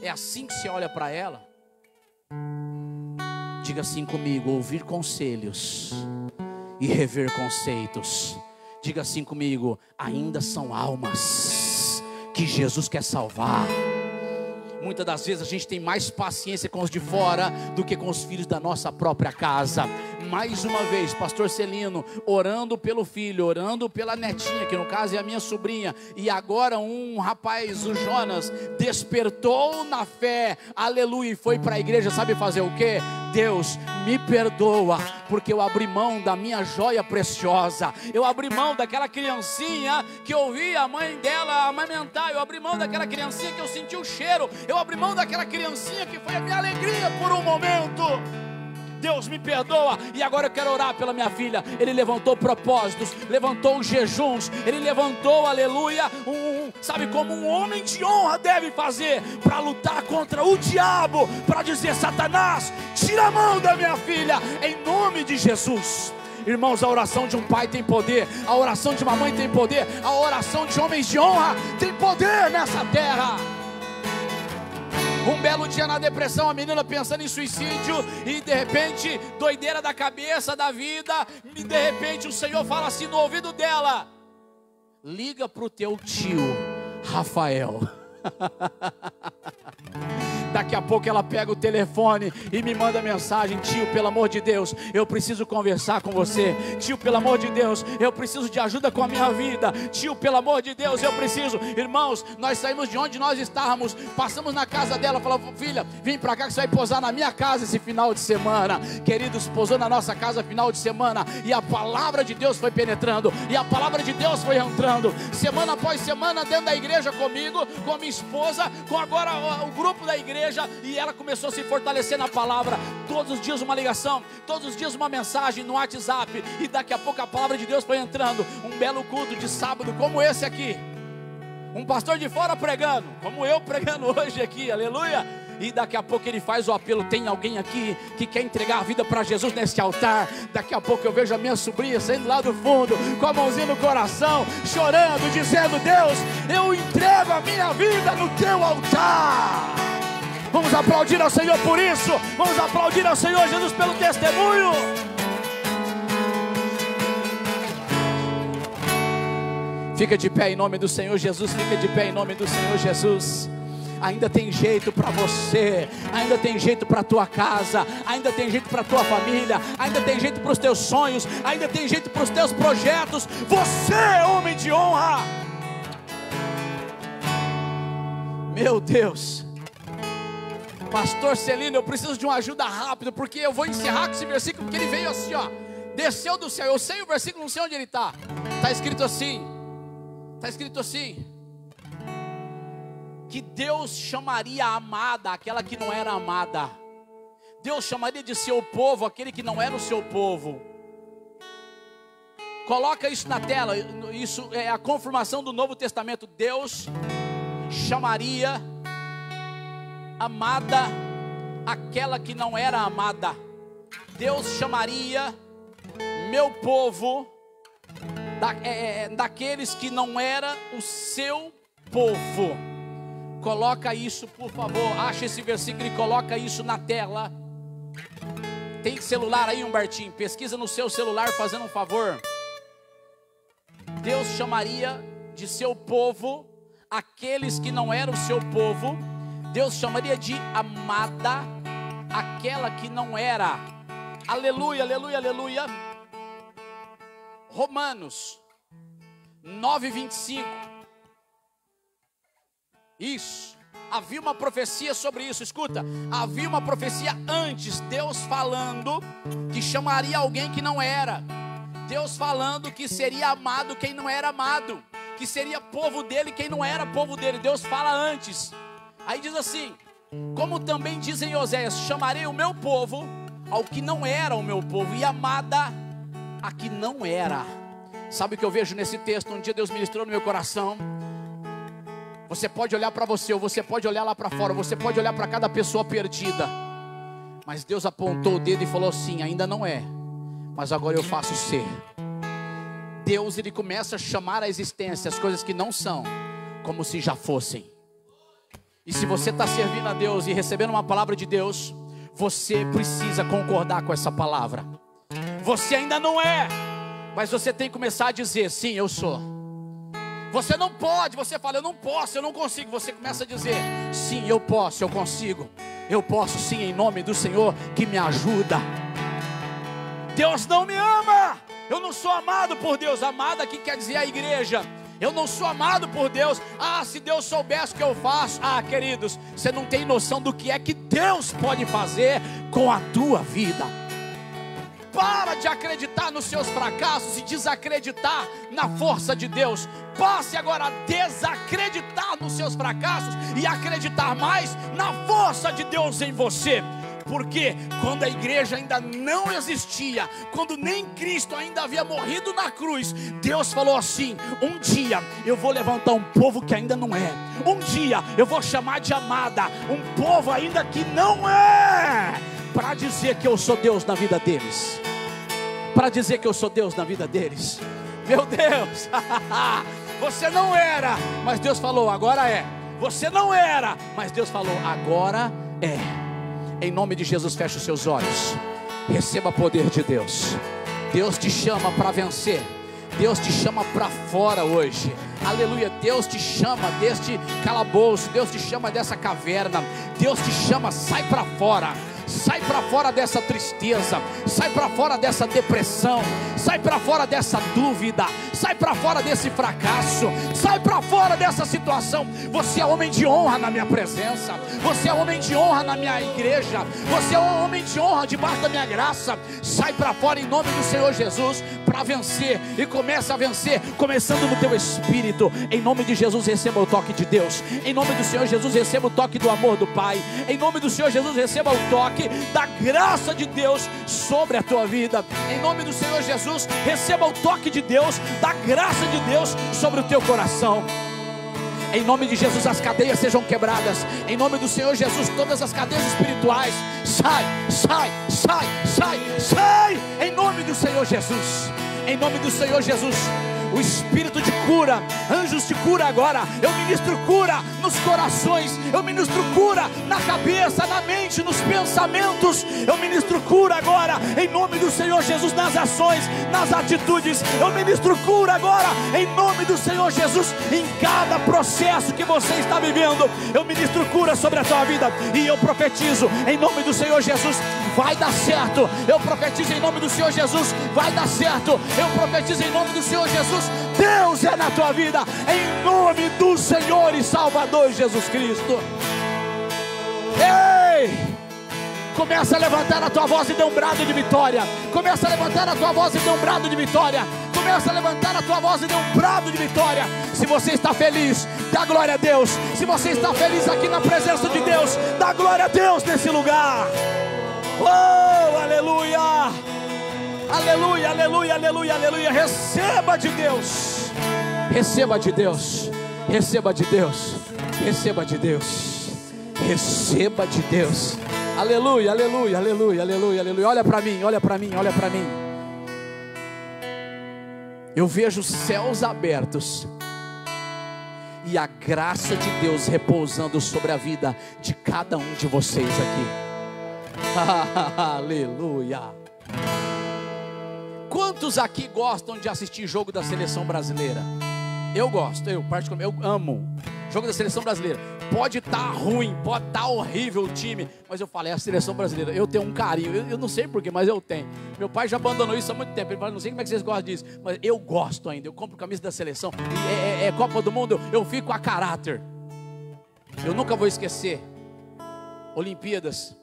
É assim que você olha para ela? Diga assim comigo: ouvir conselhos e rever conceitos. Diga assim comigo: ainda são almas que Jesus quer salvar. Muitas das vezes a gente tem mais paciência com os de fora do que com os filhos da nossa própria casa. Mais uma vez, pastor Celino, orando pelo filho, orando pela netinha, que no caso é a minha sobrinha. E agora um rapaz, o Jonas, despertou na fé, aleluia, e foi para a igreja. Sabe fazer o quê? Deus, me perdoa, porque eu abri mão da minha joia preciosa. Eu abri mão daquela criancinha que eu vi a mãe dela amamentar. Eu abri mão daquela criancinha que eu senti o cheiro. Eu abri mão daquela criancinha que foi a minha alegria por um momento. Deus, me perdoa. E agora eu quero orar pela minha filha. Ele levantou propósitos, levantou jejuns, ele levantou, aleluia, sabe como um homem de honra deve fazer, para lutar contra o diabo, para dizer: Satanás, tira a mão da minha filha, em nome de Jesus. Irmãos, a oração de um pai tem poder, a oração de uma mãe tem poder, a oração de homens de honra tem poder nessa terra. Um belo dia na depressão, a menina pensando em suicídio, e de repente, doideira da cabeça, da vida, e de repente o Senhor fala assim no ouvido dela: liga para o teu tio Rafael. Daqui a pouco ela pega o telefone e me manda mensagem: tio, pelo amor de Deus, eu preciso conversar com você. Tio, pelo amor de Deus, eu preciso de ajuda com a minha vida. Tio, pelo amor de Deus, eu preciso. Irmãos, nós saímos de onde nós estávamos, passamos na casa dela, falamos: filha, vem pra cá que você vai posar na minha casa esse final de semana. Queridos, posou na nossa casa final de semana, e a palavra de Deus foi penetrando, e a palavra de Deus foi entrando, semana após semana, dentro da igreja comigo, com a minha esposa, com agora o grupo da igreja. E ela começou a se fortalecer na palavra. Todos os dias uma ligação, todos os dias uma mensagem no WhatsApp. E daqui a pouco a palavra de Deus foi entrando. Um belo culto de sábado como esse aqui, um pastor de fora pregando, como eu pregando hoje aqui, aleluia. E daqui a pouco ele faz o apelo: tem alguém aqui que quer entregar a vida para Jesus nesse altar? Daqui a pouco eu vejo a minha sobrinha saindo lá do fundo, com a mãozinha no coração, chorando, dizendo: Deus, eu entrego a minha vida no teu altar. Vamos aplaudir ao Senhor por isso. Vamos aplaudir ao Senhor Jesus pelo testemunho. Fica de pé em nome do Senhor Jesus. Fica de pé em nome do Senhor Jesus. Ainda tem jeito para você, ainda tem jeito para a tua casa, ainda tem jeito para a tua família, ainda tem jeito para os teus sonhos, ainda tem jeito para os teus projetos. Você é homem de honra. Meu Deus, pastor Celino, eu preciso de uma ajuda rápida, porque eu vou encerrar com esse versículo, porque ele veio assim, ó, desceu do céu. Eu sei o versículo, não sei onde ele está. Está escrito assim, que Deus chamaria a amada aquela que não era amada. Deus chamaria de seu povo aquele que não era o seu povo. Coloca isso na tela. Isso é a confirmação do Novo Testamento. Deus chamaria amada aquela que não era amada. Deus chamaria meu povo daqueles que não era o seu povo. Coloca isso, por favor. Acha esse versículo e coloca isso na tela. Tem celular aí, Humbertinho? Pesquisa no seu celular, fazendo um favor. Deus chamaria de seu povo aqueles que não eram o seu povo. Deus chamaria de amada aquela que não era. Aleluia, aleluia, aleluia. Romanos 9:25. Isso, havia uma profecia sobre isso. Escuta, havia uma profecia antes, Deus falando que chamaria alguém que não era, Deus falando que seria amado quem não era amado, que seria povo dele quem não era povo dele. Deus fala antes. Aí diz assim: como também diz em Oséias: chamarei o meu povo ao que não era o meu povo, e amada a que não era. Sabe o que eu vejo nesse texto? Um dia Deus ministrou no meu coração. Você pode olhar para você, ou você pode olhar lá para fora, você pode olhar para cada pessoa perdida, mas Deus apontou o dedo e falou assim: ainda não é, mas agora eu faço ser. Deus, ele começa a chamar à existência as coisas que não são, como se já fossem. E se você está servindo a Deus e recebendo uma palavra de Deus, você precisa concordar com essa palavra. Você ainda não é, mas você tem que começar a dizer: sim, eu sou. Você não pode, você fala: eu não posso, eu não consigo. Você começa a dizer: sim, eu posso, eu consigo. Eu posso sim, em nome do Senhor que me ajuda. Deus não me ama, eu não sou amado por Deus. Amado aqui quer dizer a igreja. Eu não sou amado por Deus. Ah, se Deus soubesse o que eu faço. Ah, queridos, você não tem noção do que é que Deus pode fazer com a tua vida. Para de acreditar nos seus fracassos e desacreditar na força de Deus. Passe agora a desacreditar nos seus fracassos e acreditar mais na força de Deus em você. Porque quando a igreja ainda não existia, quando nem Cristo ainda havia morrido na cruz, Deus falou assim: um dia eu vou levantar um povo que ainda não é. Um dia eu vou chamar de amada um povo ainda que não é, para dizer que eu sou Deus na vida deles. Para dizer que eu sou Deus na vida deles. Meu Deus, você não era, mas Deus falou: agora é. Você não era, mas Deus falou: agora é. Em nome de Jesus, feche os seus olhos. Receba poder de Deus. Deus te chama para vencer. Deus te chama para fora hoje. Aleluia. Deus te chama deste calabouço. Deus te chama dessa caverna. Deus te chama, sai para fora. Sai para fora dessa tristeza, sai para fora dessa depressão, sai para fora dessa dúvida, sai para fora desse fracasso, sai para fora dessa situação. Você é homem de honra na minha presença, você é homem de honra na minha igreja, você é um homem de honra debaixo da minha graça. Sai para fora em nome do Senhor Jesus para vencer, e começa a vencer, começando no teu espírito. Em nome de Jesus, receba o toque de Deus. Em nome do Senhor Jesus, receba o toque do amor do Pai. Em nome do Senhor Jesus, receba o toque da graça de Deus sobre a tua vida. Em nome do Senhor Jesus, receba o toque de Deus, da graça de Deus sobre o teu coração. Em nome de Jesus, as cadeias sejam quebradas. Em nome do Senhor Jesus, todas as cadeias espirituais, sai, sai, sai, sai, sai. Em nome do Senhor Jesus. Em nome do Senhor Jesus. O espírito de cura, anjos de cura agora. Eu ministro cura nos corações, eu ministro cura na cabeça, na mente, nos pensamentos. Eu ministro cura agora, em nome do Senhor Jesus, nas ações, nas atitudes. Eu ministro cura agora, em nome do Senhor Jesus, em cada processo que você está vivendo. Eu ministro cura sobre a tua vida, e eu profetizo, em nome do Senhor Jesus, vai dar certo. Eu profetizo em nome do Senhor Jesus, vai dar certo. Eu profetizo em nome do Senhor Jesus, Deus é na tua vida, em nome do Senhor e Salvador Jesus Cristo. Ei! Começa a levantar a tua voz e dê um brado de vitória. Começa a levantar a tua voz e dê um brado de vitória. Começa a levantar a tua voz e dê um brado de vitória. Se você está feliz, dá glória a Deus. Se você está feliz aqui na presença de Deus, dá glória a Deus nesse lugar. Oh, aleluia! Aleluia, aleluia, aleluia, aleluia. Receba de Deus. Receba de Deus. Receba de Deus. Receba de Deus. Receba de Deus. Aleluia, aleluia, aleluia, aleluia, aleluia. Olha para mim, olha para mim, olha para mim. Eu vejo céus abertos e a graça de Deus repousando sobre a vida de cada um de vocês aqui. Aleluia. Quantos aqui gostam de assistir jogo da seleção brasileira? Eu gosto, eu particularmente, eu amo jogo da seleção brasileira. Pode estar ruim, pode estar horrível o time, mas eu falei, a seleção brasileira, eu tenho um carinho, eu não sei porquê, mas eu tenho. Meu pai já abandonou isso há muito tempo. Ele falou, não sei como é que vocês gostam disso, mas eu gosto ainda. Eu compro camisa da seleção, é Copa do Mundo, eu fico a caráter. Eu nunca vou esquecer Olimpíadas,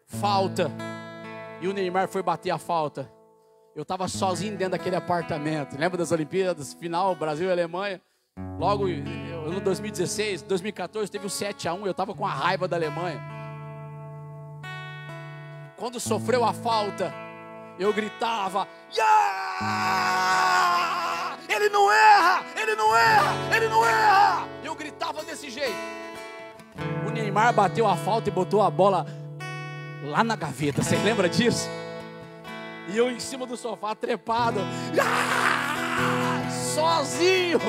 falta, e o Neymar foi bater a falta. Eu estava sozinho dentro daquele apartamento. Lembra das Olimpíadas, final, Brasil e Alemanha? Logo no 2016, 2014, teve o 7-1, eu estava com a raiva da Alemanha. Quando sofreu a falta, eu gritava, yeah! Ele não erra, ele não erra, ele não erra. Eu gritava desse jeito. O Neymar bateu a falta e botou a bola lá na gaveta, você lembra disso? E eu em cima do sofá, trepado, sozinho.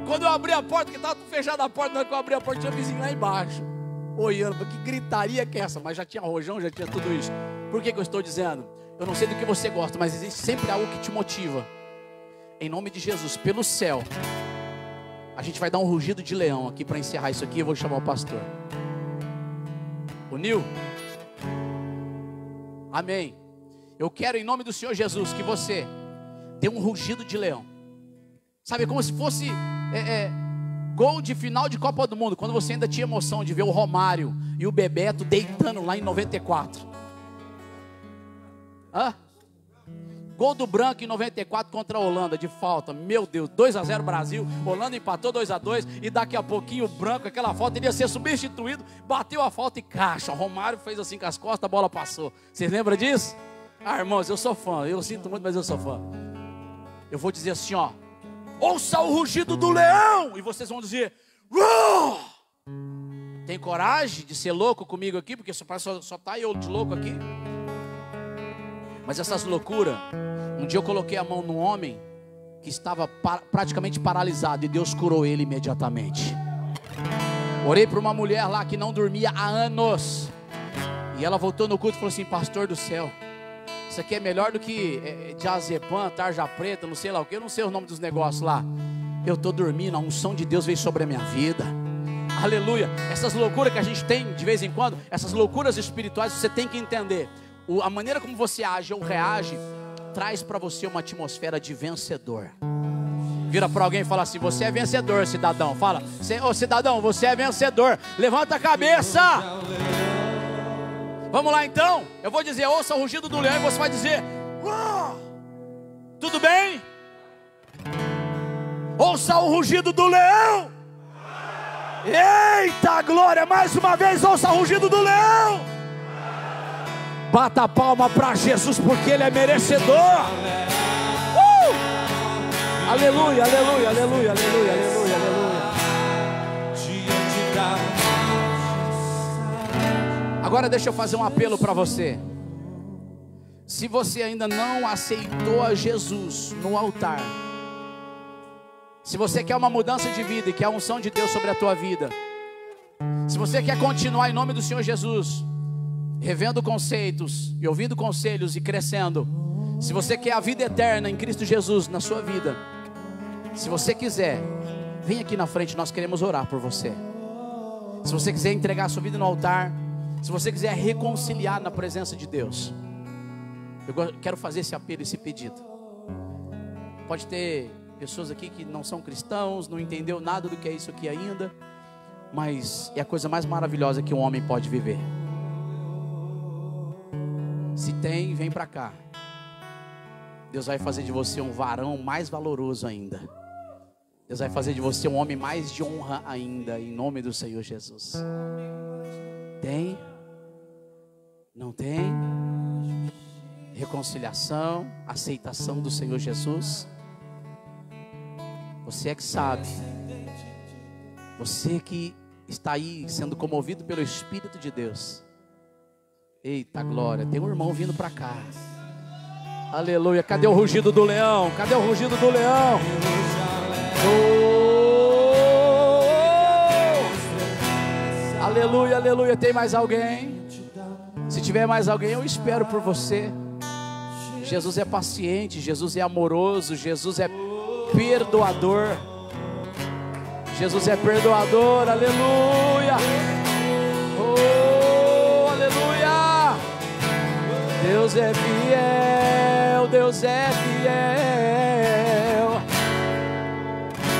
Quando eu abri a porta, que estava fechada a porta, na hora que eu abri a porta, tinha um vizinho lá embaixo, olhando, que gritaria que é essa? Mas já tinha rojão, já tinha tudo isso. Por que eu estou dizendo? Eu não sei do que você gosta, mas existe sempre algo que te motiva. Em nome de Jesus, pelo céu, a gente vai dar um rugido de leão aqui para encerrar isso aqui. Eu vou chamar o pastor. O Nil. Amém. Eu quero, em nome do Senhor Jesus, que você dê um rugido de leão. Sabe, como se fosse gol de final de Copa do Mundo, quando você ainda tinha emoção de ver o Romário e o Bebeto deitando lá em 94. Hã? Gol do Branco em 94 contra a Holanda, de falta. Meu Deus, 2-0 Brasil. Holanda empatou 2-2. E daqui a pouquinho o Branco, aquela falta, iria ser substituído. Bateu a falta e caixa. O Romário fez assim com as costas, a bola passou. Vocês lembram disso? Ah, irmãos, eu sou fã. Eu sinto muito, mas eu sou fã. Eu vou dizer assim, ó. Ouça o rugido do leão. E vocês vão dizer: Uou! Tem coragem de ser louco comigo aqui? Porque só tá eu de louco aqui. Mas essas loucuras, um dia eu coloquei a mão num homem que estava praticamente paralisado e Deus curou ele imediatamente. Orei para uma mulher lá que não dormia há anos. E ela voltou no culto e falou assim: pastor do céu, isso aqui é melhor do que diazepam, tarja preta, não sei lá o que, eu não sei o nome dos negócios lá. Eu estou dormindo, a unção de Deus veio sobre a minha vida. Aleluia. Essas loucuras que a gente tem de vez em quando, essas loucuras espirituais, você tem que entender. A maneira como você age ou reage traz para você uma atmosfera de vencedor. Vira para alguém e fala assim: você é vencedor, cidadão. Fala: ô cidadão, você é vencedor. Levanta a cabeça. Vamos lá então. Eu vou dizer: ouça o rugido do leão. E você vai dizer: Uau! Tudo bem? Ouça o rugido do leão. Eita glória, mais uma vez, ouça o rugido do leão. Bata a palma para Jesus, porque Ele é merecedor. Aleluia, aleluia, aleluia, aleluia, aleluia, aleluia. Agora deixa eu fazer um apelo para você. Se você ainda não aceitou a Jesus no altar, se você quer uma mudança de vida e quer a unção de Deus sobre a tua vida, se você quer continuar em nome do Senhor Jesus, revendo conceitos e ouvindo conselhos e crescendo, se você quer a vida eterna em Cristo Jesus na sua vida, se você quiser, vem aqui na frente, nós queremos orar por você. Se você quiser entregar a sua vida no altar, se você quiser reconciliar na presença de Deus, eu quero fazer esse apelo, esse pedido. Pode ter pessoas aqui que não são cristãos, não entendeu nada do que é isso aqui ainda, mas é a coisa mais maravilhosa que um homem pode viver. Se tem, vem para cá. Deus vai fazer de você um varão mais valoroso ainda. Deus vai fazer de você um homem mais de honra ainda, em nome do Senhor Jesus. Tem? Não tem? Reconciliação, aceitação do Senhor Jesus. Você é que sabe. Você que está aí sendo comovido pelo Espírito de Deus. Eita glória, tem um irmão vindo para cá. Aleluia, cadê o rugido do leão? Cadê o rugido do leão? Oh! Aleluia, aleluia, tem mais alguém? Se tiver mais alguém, eu espero por você. Jesus é paciente, Jesus é amoroso, Jesus é perdoador. Jesus é perdoador, aleluia. Oh, aleluia. Deus é fiel, Deus é fiel.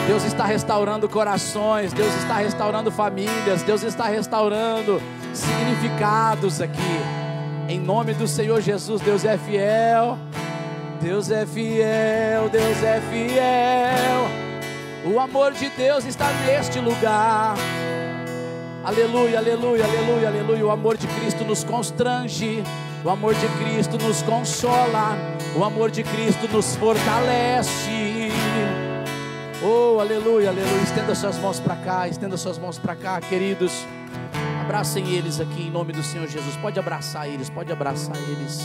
Deus está restaurando corações, Deus está restaurando famílias, Deus está restaurando significados aqui. Em nome do Senhor Jesus, Deus é fiel. Deus é fiel, Deus é fiel. O amor de Deus está neste lugar. Aleluia, aleluia, aleluia, aleluia. O amor de Cristo nos constrange. O amor de Cristo nos consola. O amor de Cristo nos fortalece. Oh, aleluia, aleluia. Estenda suas mãos para cá, estenda suas mãos para cá, queridos. Abracem eles aqui em nome do Senhor Jesus. Pode abraçar eles, pode abraçar eles.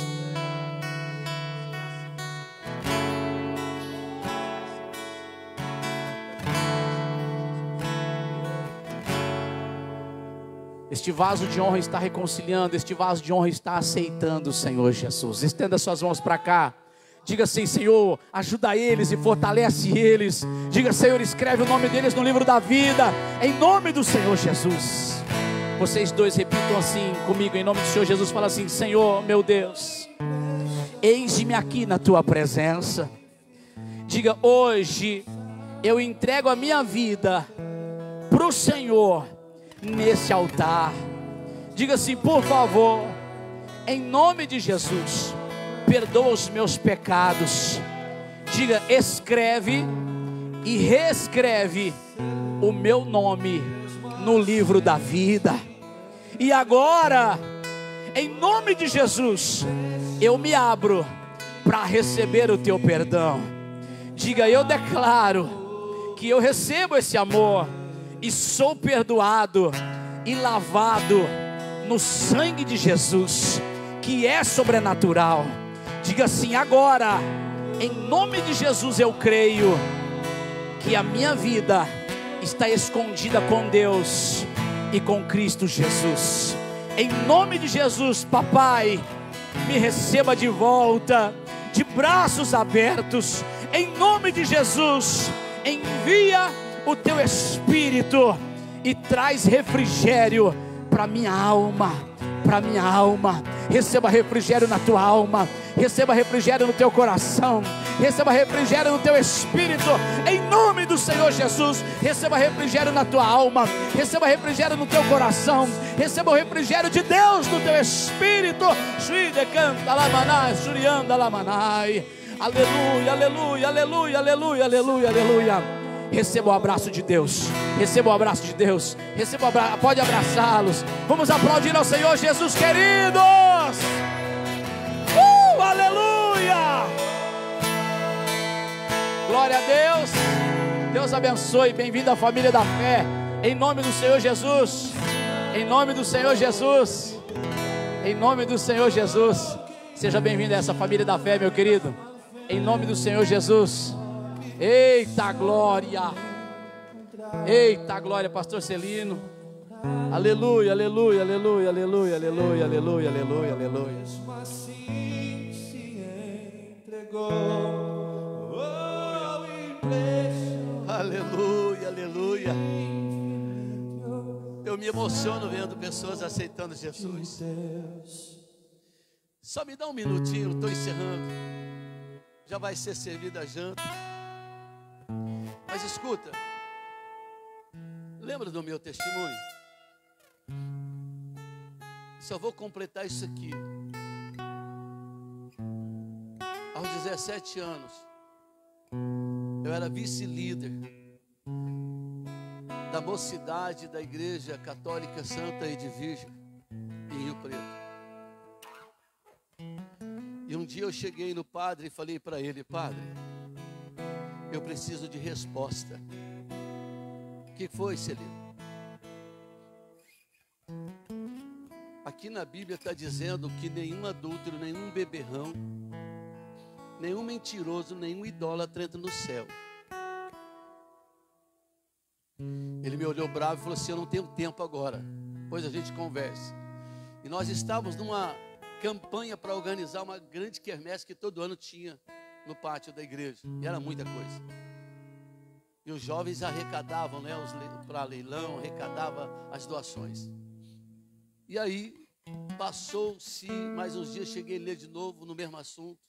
Este vaso de honra está reconciliando, este vaso de honra está aceitando o Senhor Jesus. Estenda suas mãos para cá. Diga assim: Senhor, ajuda eles e fortalece eles. Diga: Senhor, escreve o nome deles no livro da vida, em nome do Senhor Jesus. Vocês dois repitam assim comigo, em nome do Senhor Jesus. Fala assim: Senhor, meu Deus, eis-me aqui na tua presença. Diga: hoje eu entrego a minha vida para o Senhor nesse altar. Diga assim: por favor, em nome de Jesus, perdoa os meus pecados. Diga: escreve e reescreve o meu nome no livro da vida. E agora, em nome de Jesus, eu me abro para receber o teu perdão. Diga: eu declaro que eu recebo esse amor e sou perdoado e lavado no sangue de Jesus, que é sobrenatural. Diga assim: agora, em nome de Jesus, eu creio que a minha vida está escondida com Deus e com Cristo Jesus. Em nome de Jesus, papai, me receba de volta, de braços abertos. Em nome de Jesus, envia o teu Espírito e traz refrigério para minha alma, para minha alma. Receba refrigério na tua alma, receba refrigério no teu coração, receba refrigério no teu espírito, em nome do Senhor Jesus. Receba refrigério na tua alma, receba refrigério no teu coração, receba o refrigério de Deus no teu espírito. Aleluia, aleluia, aleluia, aleluia, aleluia, aleluia. Receba o abraço de Deus, receba o abraço de Deus, receba o abraço, pode abraçá-los. Vamos aplaudir ao Senhor Jesus, queridos. Aleluia! Glória a Deus. Deus abençoe, bem-vindo à família da fé, em nome do Senhor Jesus, em nome do Senhor Jesus, em nome do Senhor Jesus. Seja bem-vindo a essa família da fé, meu querido, em nome do Senhor Jesus. Eita glória, eita glória, pastor Celino. Aleluia, aleluia, aleluia, aleluia, aleluia, aleluia, aleluia, aleluia. Aleluia, aleluia. Eu me emociono vendo pessoas aceitando Jesus. Só me dá um minutinho, estou encerrando. Já vai ser servida a janta. Mas escuta, lembra do meu testemunho? Só vou completar isso aqui. Aos 17 anos, eu era vice-líder da mocidade da Igreja Católica Santa Edvige, em Rio Preto. E um dia eu cheguei no padre e falei para ele: padre, eu preciso de resposta. O que foi, Celino? Aqui na Bíblia está dizendo que nenhum adúltero, nenhum beberrão, nenhum mentiroso, nenhum idólatra entra no céu. Ele me olhou bravo e falou assim: eu não tenho tempo agora, depois a gente conversa. E nós estávamos numa campanha para organizar uma grande quermesse que todo ano tinha no pátio da igreja, e era muita coisa. E os jovens arrecadavam, né, para leilão, arrecadava as doações. E aí, passou-se mais uns dias, cheguei a ler de novo no mesmo assunto.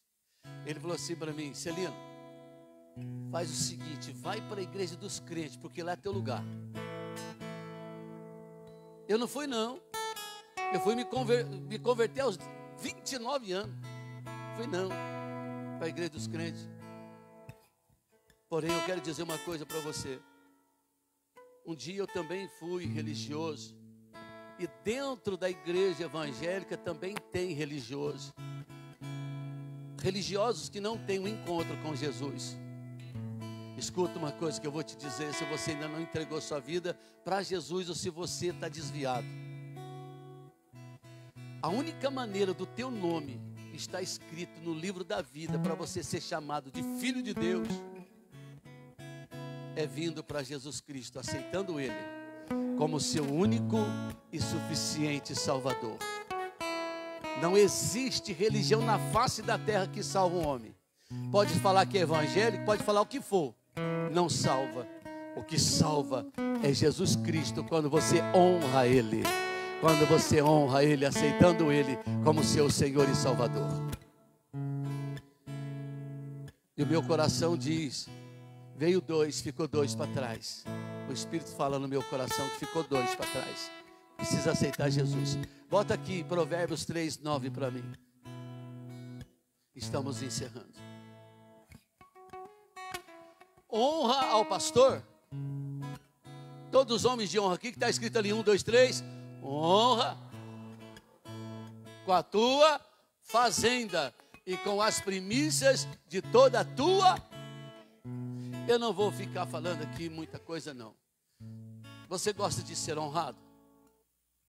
Ele falou assim para mim: Celino, faz o seguinte, vai para a igreja dos crentes, porque lá é teu lugar. Eu não fui não. Eu fui me converter aos 29 anos. Fui não, para a igreja dos crentes. Porém, eu quero dizer uma coisa para você. Um dia eu também fui religioso. E dentro da igreja evangélica também tem religioso. Religiosos que não têm um encontro com Jesus. Escuta uma coisa que eu vou te dizer: se você ainda não entregou sua vida para Jesus, ou se você está desviado, a única maneira do teu nome estar escrito no livro da vida para você ser chamado de filho de Deus é vindo para Jesus Cristo, aceitando Ele como seu único e suficiente Salvador. Não existe religião na face da terra que salva um homem. Pode falar que é evangélico, pode falar o que for, não salva. O que salva é Jesus Cristo, quando você honra Ele. Quando você honra Ele, aceitando Ele como seu Senhor e Salvador. E o meu coração diz, veio 2, ficou 2 para trás. O Espírito fala no meu coração que ficou 2 para trás. Precisa aceitar Jesus. Bota aqui Provérbios 3:9 para mim. Estamos encerrando. Honra ao pastor. Todos os homens de honra aqui, que está escrito ali 1, 2, 3. Honra com a tua fazenda e com as primícias de toda a tua. Eu não vou ficar falando aqui muita coisa não. Você gosta de ser honrado?